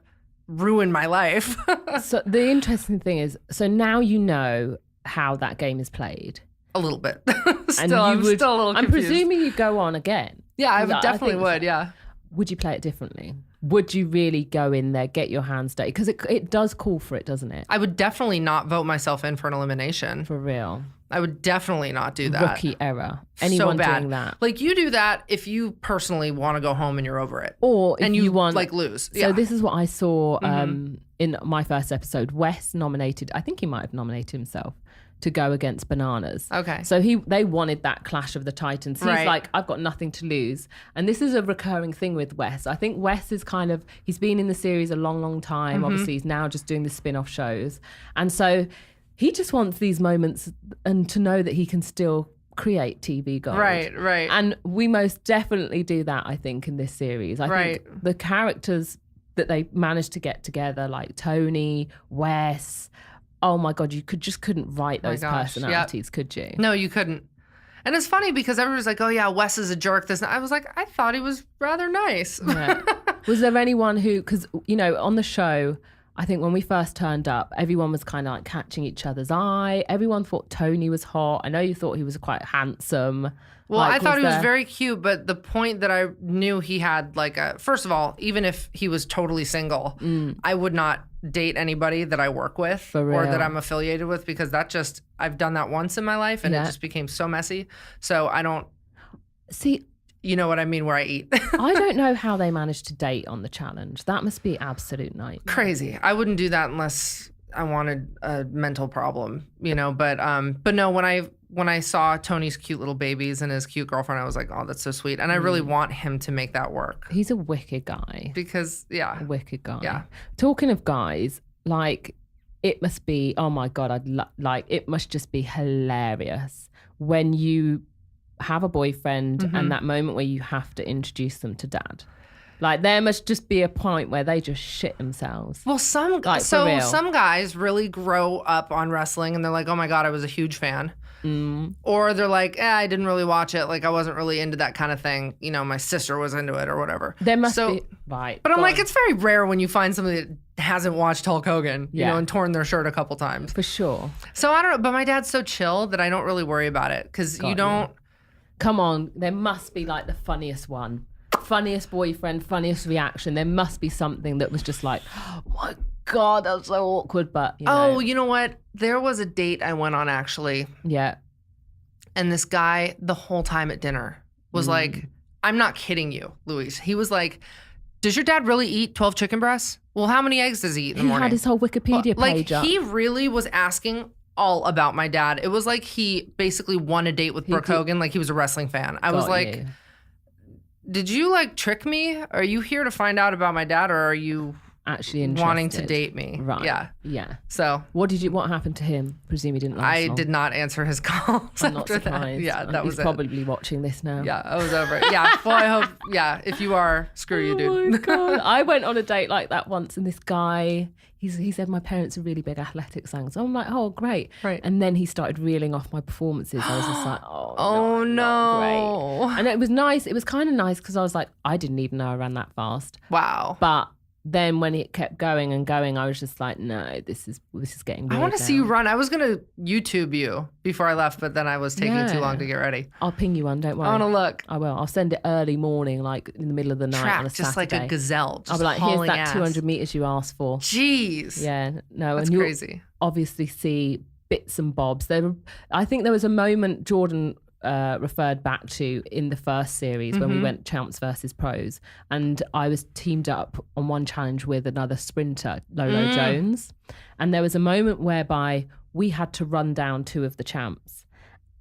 ruin my life. So the interesting thing is, so now you know how that game is played. A little bit. I'm still a little confused. I'm presuming you go on again. Yeah, I definitely would, yeah. Would you play it differently? Would you really go in there, get your hands dirty? Because it does call for it, doesn't it? I would definitely not vote myself in for an elimination. For real. I would definitely not do that. Rookie error. Anyone so bad. Doing that. Like, you do that if you personally want to go home and you're over it. Or if you want, like, lose. So this is what I saw in my first episode. Wes nominated, I think he might have nominated himself to go against Bananas. Okay. So they wanted that clash of the titans. He's like, I've got nothing to lose. And this is a recurring thing with Wes. I think Wes is kind of, he's been in the series a long, long time. Obviously, he's now just doing the spin-off shows. And so he just wants these moments and to know that he can still create TV gold. Right. And we most definitely do that, I think, in this series. I think the characters that they managed to get together, like Tony, Wes, oh my God, you couldn't write those personalities, could you? No, you couldn't. And it's funny because everybody's like, oh yeah, Wes is a jerk. I was like, I thought he was rather nice. Yeah. Was there anyone who, because, you know, on the show, I think when we first turned up, everyone was kind of like catching each other's eye. Everyone thought Tony was hot. I know you thought he was quite handsome. Well, I thought he was very cute, but the point that I knew he had first of all, even if he was totally single, I would not date anybody that I work with or that I'm affiliated with, because I've done that once in my life and it just became so messy. So I don't see. You know what I mean, where I eat. I don't know how they managed to date on the challenge. That must be absolute nightmare. Crazy. I wouldn't do that unless I wanted a mental problem, you know. But no, when I saw Tony's cute little babies and his cute girlfriend, I was like, oh, that's so sweet. And I really want him to make that work. He's a wicked guy. Because, A wicked guy. Yeah. Talking of guys, like, it must be, oh my God, it must just be hilarious when you have a boyfriend and that moment where you have to introduce them to dad. Like, there must just be a point where they just shit themselves. Well, some guys really grow up on wrestling and they're like, oh my God, I was a huge fan. Or they're like, I didn't really watch it. Like, I wasn't really into that kind of thing. You know, my sister was into it or whatever. There must be. Right. But I'm like, it's very rare when you find somebody that hasn't watched Hulk Hogan, you know, and torn their shirt a couple times. For sure. So I don't know. But my dad's so chill that I don't really worry about it because you don't. Come on. There must be like the funniest one. Funniest boyfriend, funniest reaction. There must be something that was just like, oh my God, that was so awkward. But you know. Oh, you know what? There was a date I went on actually. Yeah. And this guy the whole time at dinner was like, I'm not kidding you, Louise. He was like, does your dad really eat 12 chicken breasts? Well, how many eggs does he eat in the morning? He had his whole Wikipedia page up. He really was asking all about my dad. It was like he basically won a date with Brooke Hogan, like he was a wrestling fan. I was like, did you like trick me? Are you here to find out about my dad, or are you actually interested? Wanting to date me? Right. Yeah. Yeah. So what happened to him? Presume he didn't last long. I did not answer his calls. I'm not surprised. That. Yeah, that was He's probably watching this now. Yeah, I was over it. Yeah. Well, I hope. Yeah, if you are, screw you, dude. Oh my God. I went on a date like that once, and this guy, he said my parents are really big athletics fans. So I'm like, oh great. Right. And then he started reeling off my performances. I was just like, oh no. Great. And it was nice. It was kind of nice because I was like, I didn't even know I ran that fast. Wow. But then when it kept going and going, I was just like, no, this is getting weird. I want to see you run. I was going to YouTube you before I left, but then I was taking too long to get ready. I'll ping you one, don't worry. I want to look. I will. I'll send it early morning, like in the middle of the night on a Saturday. Just like a gazelle. I'll be like, here's that 200 meters you asked for. Jeez. Yeah, no. That's crazy. Obviously see bits and bobs. I think there was a moment Jordan referred back to in the first series when we went champs versus pros, and I was teamed up on one challenge with another sprinter, Lolo Jones, and there was a moment whereby we had to run down two of the champs,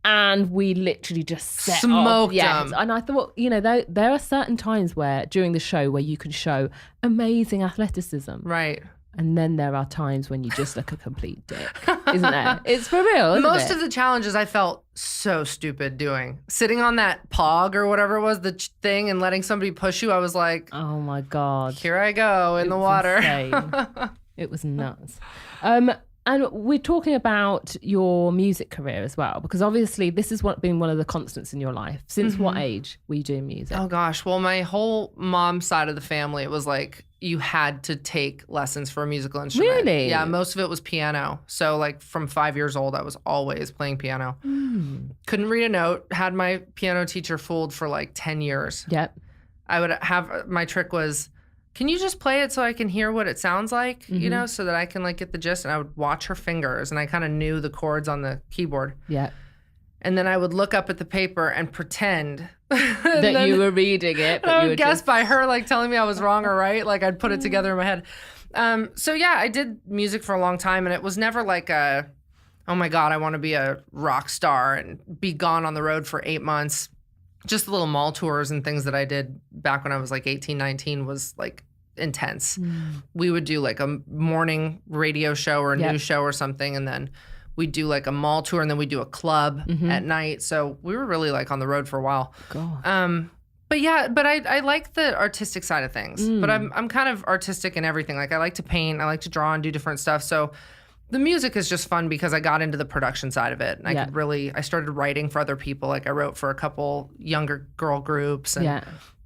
and we literally just smoked them. And I thought, you know, there are certain times where during the show where you can show amazing athleticism, right? And then there are times when you just look a complete dick, isn't there? It's for real, isn't Most of the challenges I felt so stupid doing. Sitting on that pog or whatever it was, the thing, and letting somebody push you, I was like, oh my God. Here I go in the water. It was nuts. And we're talking about your music career as well, because obviously this has been one of the constants in your life. Since what age were you doing music? Oh gosh. Well, my whole mom's side of the family, it was like you had to take lessons for a musical instrument. Really? Yeah, most of it was piano. So like from 5 years old, I was always playing piano. Couldn't read a note. Had my piano teacher fooled for like 10 years. Yep. I would have, my trick was, can you just play it so I can hear what it sounds like, you know, so that I can like get the gist? And I would watch her fingers and I kind of knew the chords on the keyboard. Yeah. And then I would look up at the paper and pretend that you were reading it. But I would guess by her like telling me I was wrong or right. Like I'd put it together in my head. So yeah, I did music for a long time, and it was never like oh my God, I want to be a rock star and be gone on the road for 8 months. Just the little mall tours and things that I did back when I was like 18, 19 was like intense. We would do like a morning radio show or a news show or something, and then we'd do like a mall tour, and then we'd do a club at night. So we were really like on the road for a while. But yeah, but I like the artistic side of things. But I'm kind of artistic in everything. Like I like to paint, I like to draw and do different stuff. So The music is just fun because I got into the production side of it. And I started writing for other people. Like I wrote for a couple younger girl groups and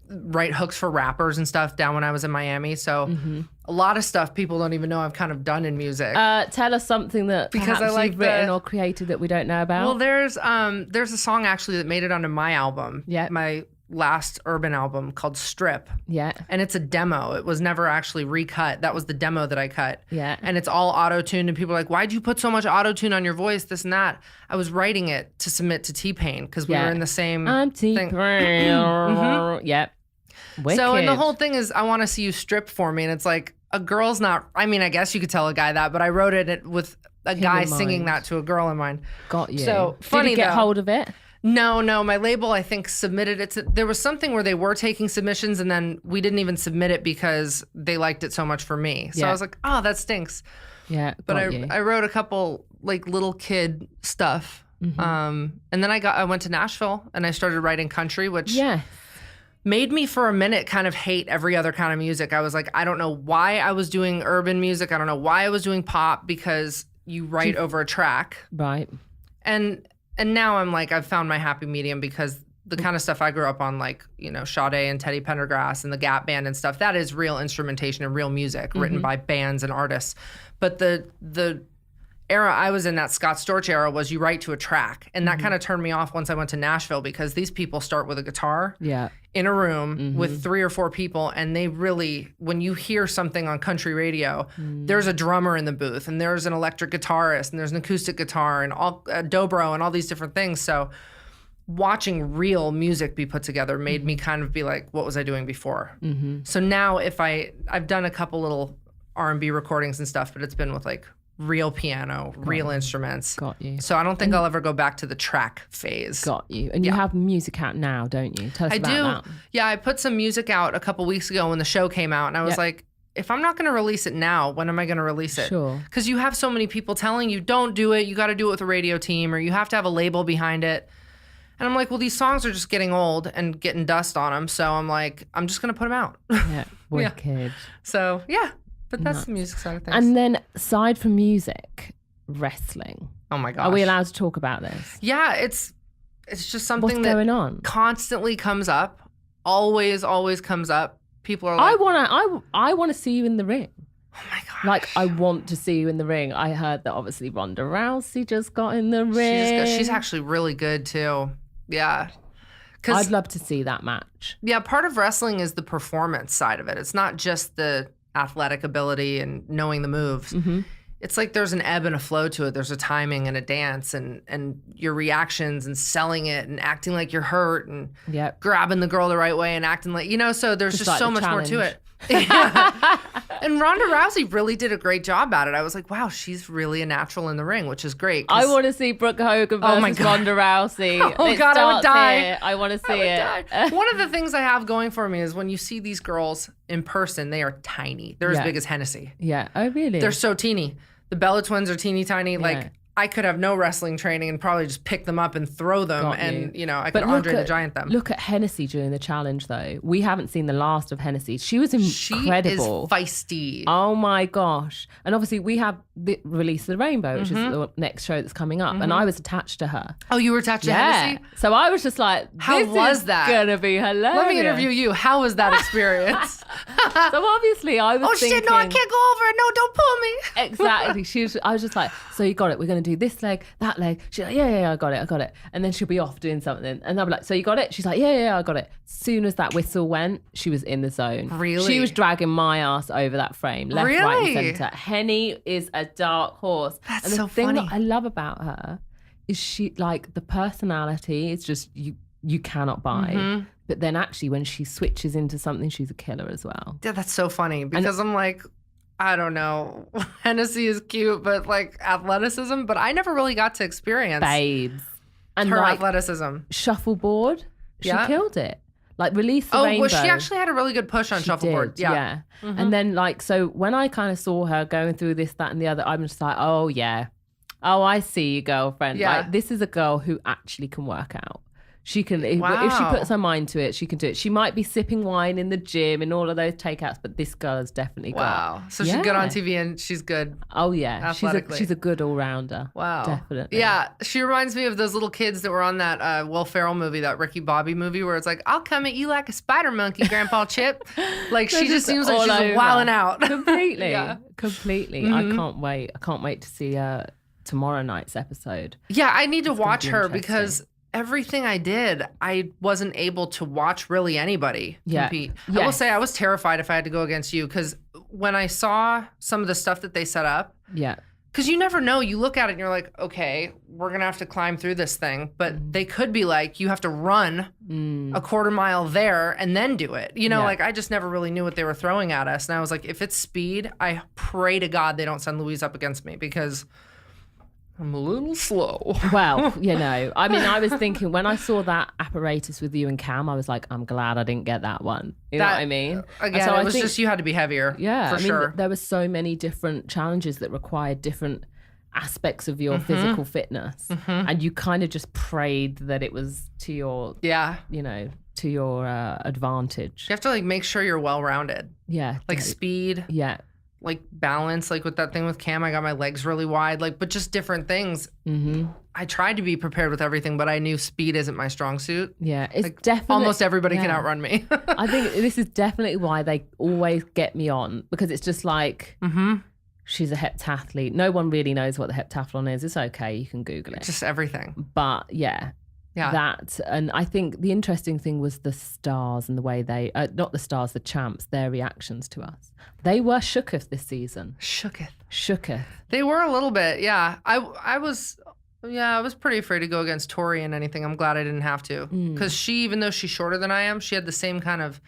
write hooks for rappers and stuff down when I was in Miami. So a lot of stuff people don't even know I've kind of done in music. Tell us something that because you've written or created that we don't know about. Well, there's a song actually that made it onto my album. Yeah. My last urban album called Strip. Yeah. And it's a demo. It was never actually recut. That was the demo that I cut. Yeah. And it's all auto-tuned and people are like, why'd you put so much auto-tune on your voice, this and that? I was writing it to submit to T-Pain because we were in the same T-Pain. Yep. Wicked. So, and the whole thing is, I want to see you strip for me. And it's like, a girl's not, I mean, I guess you could tell a guy that, but I wrote it with a guy singing that to a girl in mind. Got you. So, funny Did he get hold of it? No. My label, I think, submitted it to, there was something where they were taking submissions and then we didn't even submit it because they liked it so much for me. So I was like, oh, that stinks. Yeah. But I wrote a couple like little kid stuff. And then I went to Nashville and I started writing country, which made me for a minute kind of hate every other kind of music. I was like, I don't know why I was doing urban music. I don't know why I was doing pop because you write over a track. Right. And now I'm like, I've found my happy medium because the kind of stuff I grew up on, like, you know, Sade and Teddy Pendergrass and the Gap Band and stuff, that is real instrumentation and real music written by bands and artists. But the era I was in, that Scott Storch era, was you write to a track. And that kind of turned me off once I went to Nashville because these people start with a guitar in a room with 3 or 4 people. And they really, when you hear something on country radio, there's a drummer in the booth and there's an electric guitarist and there's an acoustic guitar and all dobro and all these different things. So watching real music be put together made me kind of be like, what was I doing before? So now if I've done a couple little R&B recordings and stuff, but it's been with like real piano, real instruments. Got you. So I don't think I'll ever go back to the track phase. Got you. And you have music out now, don't you? Tell us about that. Yeah, I put some music out a couple weeks ago when the show came out, and I was like, if I'm not going to release it now, when am I going to release it? Sure. Because you have so many people telling you, don't do it, you got to do it with a radio team, or you have to have a label behind it. And I'm like, well, these songs are just getting old and getting dust on them. So I'm like, I'm just going to put them out. Yeah, wicked. So, yeah. But that's the music side of things. And then, aside from music, wrestling. Oh my gosh. Are we allowed to talk about this? Yeah, it's just something What's going on? Constantly comes up. Always comes up. People are like, I wanna see you in the ring. Oh my gosh. Like, I want to see you in the ring. I heard that obviously Ronda Rousey just got in the ring. She's actually really good too. Yeah. I'd love to see that match. Yeah, part of wrestling is the performance side of it. It's not just the athletic ability and knowing the moves. It's like there's an ebb and a flow to it. There's a timing and a dance and your reactions and selling it and acting like you're hurt and grabbing the girl the right way and acting like, you know, so there's just like so much more to it. And Ronda Rousey really did a great job at it. I was like, wow, she's really a natural in the ring, which is great. I want to see Brooke Hogan versus Ronda Rousey. Oh God, I would die. Here. I want to see it. One of the things I have going for me is when you see these girls in person, they are tiny. They're as big as Hennessy. Yeah. Oh, really? They're so teeny. The Bella twins are teeny tiny. Like, I could have no wrestling training and probably just pick them up and throw them. You know, I could Andre the Giant them. Look at Hennessy during the challenge, though. We haven't seen the last of Hennessy. She was incredible. She is feisty. Oh, my gosh. And obviously, we have the Release of the Rainbow, which is the next show that's coming up. And I was attached to her. Oh, you were attached to Hennessy? So I was just like, this is going to be hilarious. Let me interview you. How was that experience? So obviously, I was thinking... Oh, shit, no, I can't go over it. No, don't pull me. Exactly. I was just like, so you got it. We're going to do this leg, that leg. She's like, yeah, I got it. And then she'll be off doing something. And I'll be like, so you got it? She's like, yeah, I got it. As soon as that whistle went, she was in the zone. Really? She was dragging my ass over that frame, left, right, and centre. Henny is a dark horse. That's and so the thing funny. that I love about her is she, like, the personality is just, you cannot buy. But then actually when she switches into something, she's a killer as well. Yeah, that's so funny because I'm like, I don't know. Hennessy is cute, but like athleticism. But I never really got to experience babes and her like, athleticism. Shuffleboard, she killed it. Like Release the Rainbow. Well, she actually had a really good push on shuffleboard. Yeah. And then like, so when I kind of saw her going through this, that, and the other, I'm just like, oh yeah. Oh, I see you, girlfriend. Yeah. Like, this is a girl who actually can work out. She can, if she puts her mind to it, she can do it. She might be sipping wine in the gym and all of those takeouts, but this girl has definitely got. Wow. So she's good on TV and she's good. Oh, yeah. She's a good all-rounder. Wow. Definitely. Yeah. She reminds me of those little kids that were on that Will Ferrell movie, that Ricky Bobby movie, where it's like, I'll come at you like a spider monkey, Grandpa Chip. Like, she just seems like she's wilding out. Completely. Yeah. Completely. Mm-hmm. I can't wait. I can't wait to see tomorrow night's episode. Yeah, I need to watch her because everything I did, I wasn't able to watch really anybody compete. Yes. I will say I was terrified if I had to go against you, because when I saw some of the stuff that they set up, because you never know, you look at it and you're like, okay, we're gonna have to climb through this thing, but they could be like, you have to run a quarter mile there and then do it. You know, like, I just never really knew what they were throwing at us, and I was like, if it's speed, I pray to God they don't send Louise up against me, because I'm a little slow. Well, you know, I mean, I was thinking when I saw that apparatus with you and Cam, I was like, I'm glad I didn't get that one. You know what I mean? Again, so it was just, you had to be heavier. Yeah, for sure. There were so many different challenges that required different aspects of your physical fitness. And you kind of just prayed that it was to your, you know, to your advantage. You have to like make sure you're well-rounded. Yeah. Like speed. Yeah. Like balance, like with that thing with Cam, I got my legs really wide, like, but just different things. I tried to be prepared with everything, but I knew speed isn't my strong suit. Yeah, it's like, definitely almost everybody can outrun me. I think this is definitely why they always get me on, because it's just like, she's a heptathlete. No one really knows what the heptathlon is. It's okay, you can Google it. Just everything. But yeah. That, and I think the interesting thing was the stars and the way they, not the stars, the champs, their reactions to us. They were shooketh this season. Shooketh. They were a little bit, yeah. I was pretty afraid to go against Tori in anything. I'm glad I didn't have to, because she, even though she's shorter than I am, she had the same kind of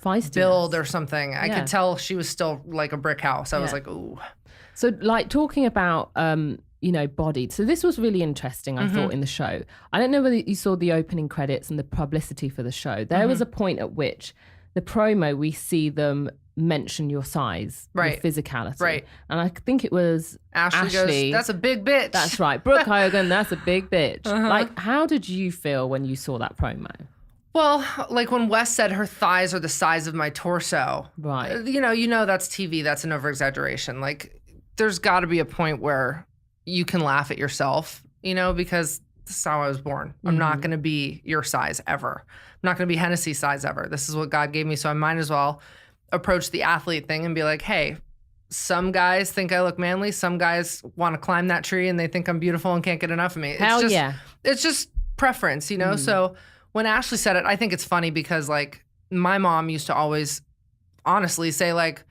feistiness, build or something. I could tell she was still like a brick house. I was like, ooh. So, like, talking about you know, bodied. So this was really interesting, I thought, in the show. I don't know whether you saw the opening credits and the publicity for the show. There was a point at which the promo, we see them mention your size, your physicality. Right. And I think it was Ashley goes, that's a big bitch. That's right. Brooke Hogan, that's a big bitch. Like, how did you feel when you saw that promo? Well, like when Wes said her thighs are the size of my torso. Right. You know that's TV. That's an over-exaggeration. Like, there's got to be a point where you can laugh at yourself, you know, because this is how I was born. I'm not going to be your size ever. I'm not going to be Hennessy size ever. This is what God gave me. So I might as well approach the athlete thing and be like, hey, some guys think I look manly. Some guys want to climb that tree and they think I'm beautiful and can't get enough of me. It's just preference, you know? So when Ashley said it, I think it's funny because, like, my mom used to always honestly say, like,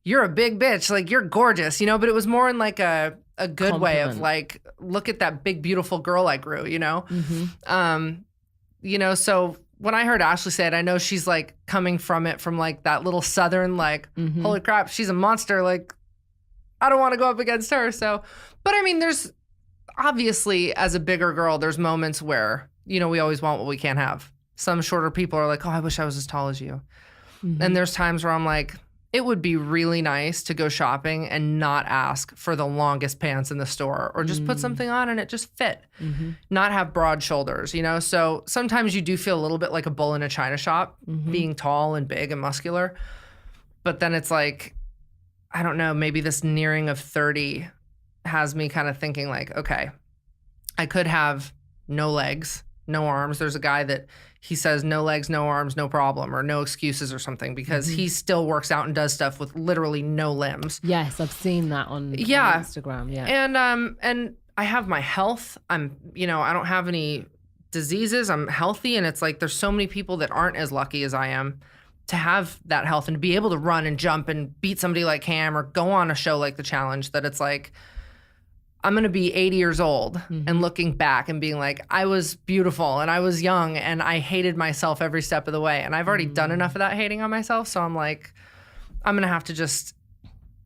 you're a big bitch, like, you're gorgeous, you know? But it was more in like a good way of like, look at that big, beautiful girl I grew, you know? You know, so when I heard Ashley say it, I know she's like coming from it from like that little Southern, like, holy crap, she's a monster. Like, I don't want to go up against her. So, but I mean, there's obviously, as a bigger girl, there's moments where, you know, we always want what we can't have. Some shorter people are like, oh, I wish I was as tall as you. And there's times where I'm like, it would be really nice to go shopping and not ask for the longest pants in the store, or just put something on and it just fit. Not have broad shoulders, you know? So sometimes you do feel a little bit like a bull in a china shop, being tall and big and muscular. But then it's like, I don't know, maybe this nearing of 30 has me kind of thinking like, okay, I could have no legs, no arms. There's a guy that he says no legs, no arms, no problem, or no excuses or something, because he still works out and does stuff with literally no limbs. Yes, I've seen that on Instagram. Yeah. And I have my health. I'm, you know, I don't have any diseases. I'm healthy. And it's like, there's so many people that aren't as lucky as I am to have that health and to be able to run and jump and beat somebody like Cam or go on a show like The Challenge, that it's like, I'm going to be 80 years old and looking back and being like, I was beautiful and I was young and I hated myself every step of the way. And I've already done enough of that hating on myself. So I'm like, I'm going to have to just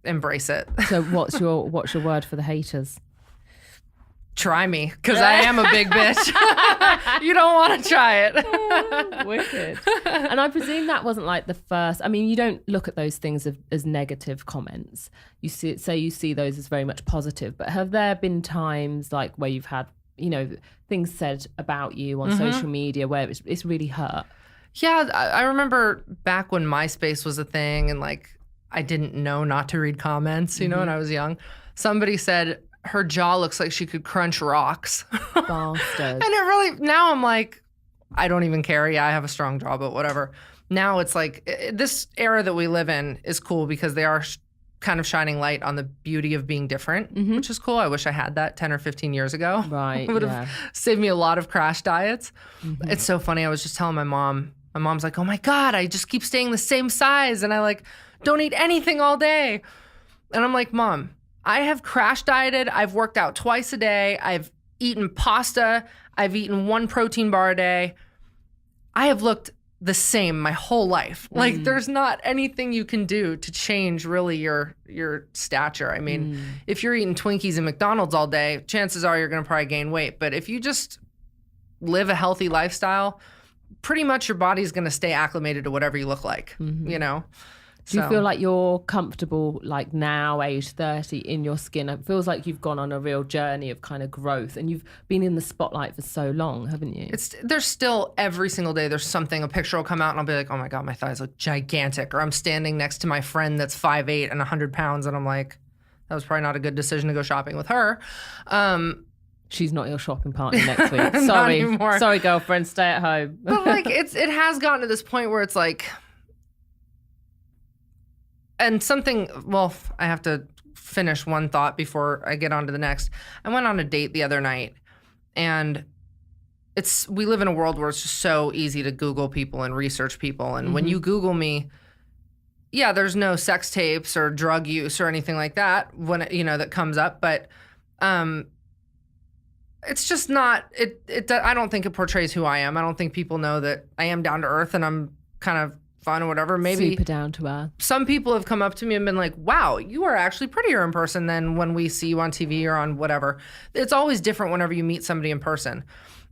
embrace it. So what's your word for the haters? Try me, because I am a big bitch. You don't want to try it. Wicked. And I presume that wasn't like the first. I mean, you don't look at those things as negative comments. You see those as very much positive. But have there been times like where you've had, things said about you on social media where it's really hurt? Yeah, I remember back when MySpace was a thing and like I didn't know not to read comments, when I was young. Somebody said her jaw looks like she could crunch rocks. Bastard. And it really, now I'm like, I don't even care. Yeah, I have a strong jaw, but whatever. Now it's like this era that we live in is cool because they are kind of shining light on the beauty of being different, which is cool. I wish I had that 10 or 15 years ago. Right. It would have saved me a lot of crash diets. It's so funny. I was just telling my mom's like, oh my God, I just keep staying the same size. And I like don't eat anything all day. And I'm like, Mom, I have crash dieted. I've worked out twice a day. I've eaten pasta. I've eaten 1 protein bar a day. I have looked the same my whole life. Like there's not anything you can do to change really your stature. I mean, if you're eating Twinkies and McDonald's all day, chances are you're going to probably gain weight. But if you just live a healthy lifestyle, pretty much your body's going to stay acclimated to whatever you look like, Do you feel like you're comfortable, like now, age 30, in your skin? It feels like you've gone on a real journey of kind of growth, and you've been in the spotlight for so long, haven't you? There's still every single day there's something, a picture will come out and I'll be like, oh my God, my thighs look gigantic. Or I'm standing next to my friend that's 5'8" and 100 pounds and I'm like, that was probably not a good decision to go shopping with her. She's not your shopping partner next week. Sorry, girlfriend, stay at home. But like it has gotten to this point where it's like, and something, well, I have to finish one thought before I get on to the next. I went on a date the other night, and we live in a world where it's just so easy to Google people and research people. And when you Google me, yeah, there's no sex tapes or drug use or anything like that when that comes up. But it's just not, I don't think it portrays who I am. I don't think people know that I am down to earth and I'm kind of fun or whatever. Maybe super down to earth. Some people have come up to me and been like, wow, you are actually prettier in person than when we see you on TV or on whatever. It's always different whenever you meet somebody in person.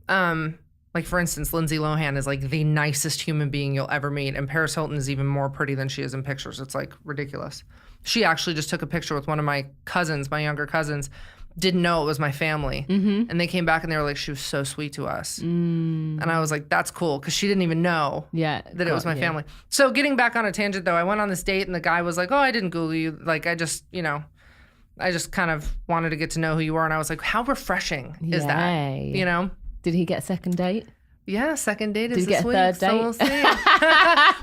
Like for instance, Lindsay Lohan is like the nicest human being you'll ever meet. And Paris Hilton is even more pretty than she is in pictures. It's like ridiculous. She actually just took a picture with one of my cousins, my younger cousins, didn't know it was my family. And they came back and they were like, she was so sweet to us. And I was like, that's cool. Cause she didn't even know that it was my family. So getting back on a tangent though, I went on this date and the guy was like, oh, I didn't Google you. Like I just kind of wanted to get to know who you were. And I was like, how refreshing is that? Did he get a second date? Yeah, second date is this week. Did he get a third date? So we'll see.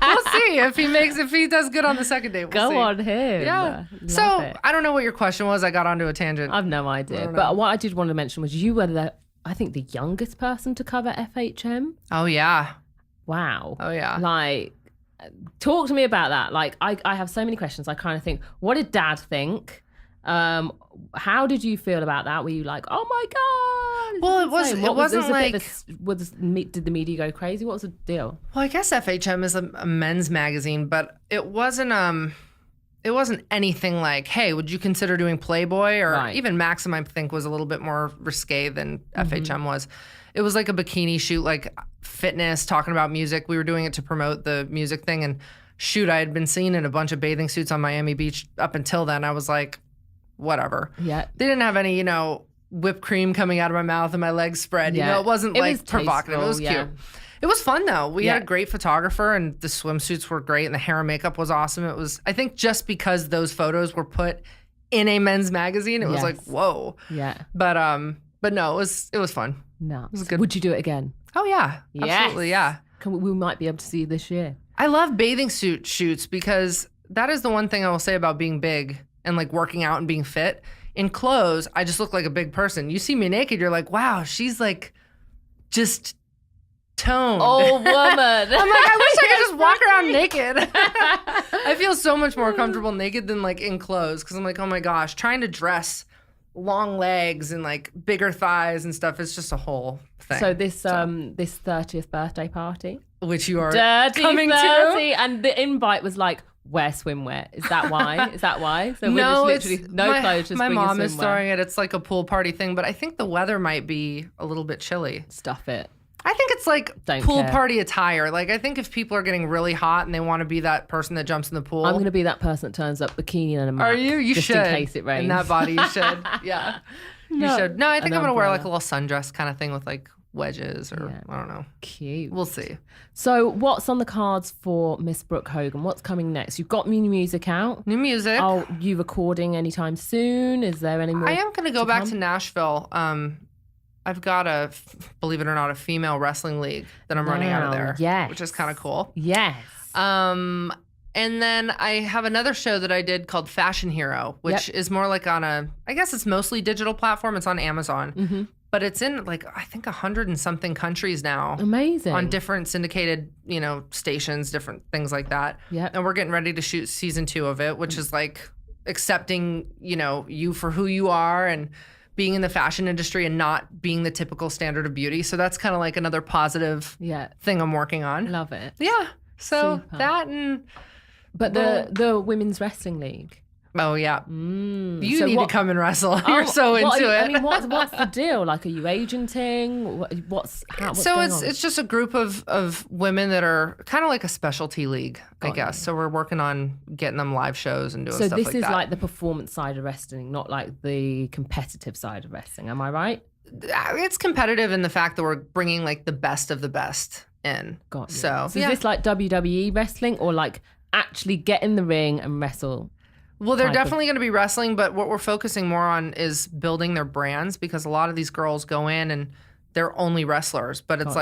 We'll see if he does good on the second date. We'll see. Go on him. Yeah. So I don't know what your question was. I got onto a tangent. I've no idea. But what I did want to mention was you were the youngest person to cover FHM. Oh yeah. Wow. Oh yeah. Like, talk to me about that. Like, I have so many questions. I kind of think, what did Dad think? How did you feel about that? Were you like, oh my God? Well, it wasn't like, did the media go crazy? What was the deal? Well, I guess FHM is a men's magazine, but it wasn't anything like, hey, would you consider doing Playboy? Or even Maxim, I think, was a little bit more risque than FHM was. It was like a bikini shoot, like fitness, talking about music. We were doing it to promote the music thing. And shoot, I had been seen in a bunch of bathing suits on Miami Beach up until then. I was like, whatever. Yeah. They didn't have any, whipped cream coming out of my mouth and my legs spread. It wasn't like provocative. It was cute. It was fun though. We had a great photographer and the swimsuits were great and the hair and makeup was awesome. It was, I think just because those photos were put in a men's magazine, it was like, whoa. Yeah. But no, it was fun. No. It was good. Would you do it again? Oh yeah. Yes. Absolutely. Yeah. We might be able to see you this year. I love bathing suit shoots because that is the one thing I will say about being big and like working out and being fit. In clothes, I just look like a big person. You see me naked, you're like, wow, she's like just toned. Old woman. I'm like, I wish I could just walk around naked. I feel so much more comfortable naked than like in clothes because I'm like, oh my gosh, trying to dress long legs and like bigger thighs and stuff is just a whole thing. So this 30th birthday party, which you are coming 30, to, and the invite was like, wear swimwear. Is that why? So no, we're just literally no clothes. Just my bring mom your is swimwear. throwing it. It's like a pool party thing, but I think the weather might be a little bit chilly. Stuff it. I think it's like pool party attire. Like, I think if people are getting really hot and they want to be that person that jumps in the pool. I'm going to be that person that turns up bikini and a Mac. Are you? You just should. In case it rains. In that body, you should. Yeah. You should. No, I think I'm going to wear like a little sundress kind of thing with like wedges or I don't know. Cute. We'll see. So what's on the cards for Miss Brooke Hogan? What's coming next? You've got new music out. New music. Are you recording anytime soon? Is there any more? I am going to go back to Nashville. I've got believe it or not, a female wrestling league that I'm running out of there. Yes. Which is kind of cool. Yes. And then I have another show that I did called Fashion Hero, which is more like on I guess it's mostly digital platform. It's on Amazon. Mm-hmm. But it's in like, I think 100 and something countries now. Amazing. On different syndicated, stations, different things like that. Yeah. And we're getting ready to shoot season 2 of it, which is like accepting, you for who you are and being in the fashion industry and not being the typical standard of beauty. So that's kind of like another positive thing I'm working on. Love it. Yeah. So Super. that and... But the Women's Wrestling League. Oh, yeah. You need to come and wrestle. You're so into it. I mean, what's the deal? Like, are you agenting? What's going on? It's just a group of women that are kind of like a specialty league, I guess. So we're working on getting them live shows and doing stuff like that. So this is like the performance side of wrestling, not like the competitive side of wrestling. Am I right? It's competitive in the fact that we're bringing like the best of the best in. Got you. So is this like WWE wrestling or like actually get in the ring and wrestle? Well, they're definitely going to be wrestling, but what we're focusing more on is building their brands because a lot of these girls go in and they're only wrestlers, but it's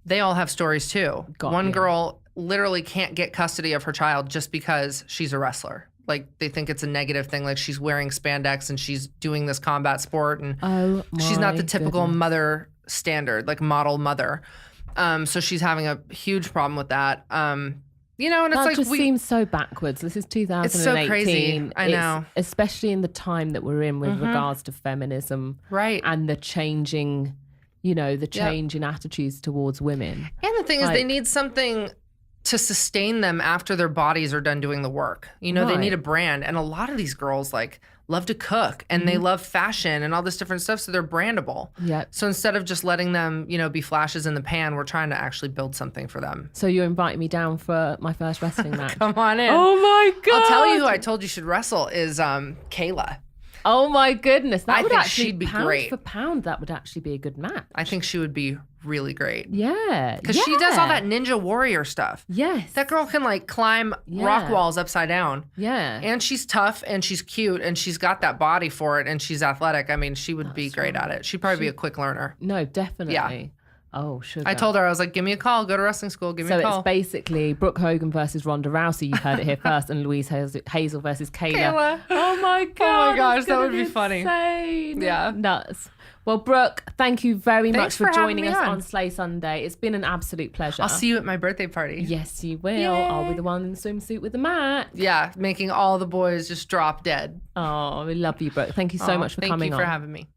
they all have stories too. One girl literally can't get custody of her child just because she's a wrestler. Like they think it's a negative thing, like she's wearing spandex and she's doing this combat sport and she's not the typical mother standard, like model mother. So she's having a huge problem with that. And it's that like just seems so backwards. This is 2018. It's so crazy. I know, especially in the time that we're in with regards to feminism, right? And the changing, change in attitudes towards women. And the thing is, they need something to sustain them after their bodies are done doing the work. They need a brand, and a lot of these girls love to cook and they love fashion and all this different stuff, so they're brandable. Yeah. So instead of just letting them, be flashes in the pan, we're trying to actually build something for them. So you're inviting me down for my first wrestling match? Come on in. Oh my God. I'll tell you who I told you should wrestle is Kayla. Oh my goodness. I think she'd be great. For pound, that would actually be a good match. I think she would be really great. Yeah. Because she does all that ninja warrior stuff. Yes. That girl can climb rock walls upside down. Yeah. And she's tough and she's cute and she's got that body for it and she's athletic. I mean, she would be great at it. She'd probably be a quick learner. No, definitely. Yeah. Oh, sugar. I told her, I was like, give me a call, go to wrestling school, give me a call. So it's basically Brooke Hogan versus Ronda Rousey. You heard it here first. And Louise Hazel versus Kayla. Oh my God. Oh my gosh, that would be funny. Insane. Yeah. Nuts. Well, Brooke, thank you very much for joining us on Slay Sunday. It's been an absolute pleasure. I'll see you at my birthday party. Yes, you will. Yay. I'll be the one in the swimsuit with the mat. Yeah, making all the boys just drop dead. Oh, we love you, Brooke. Thank you so much for coming on. Thank you for having me.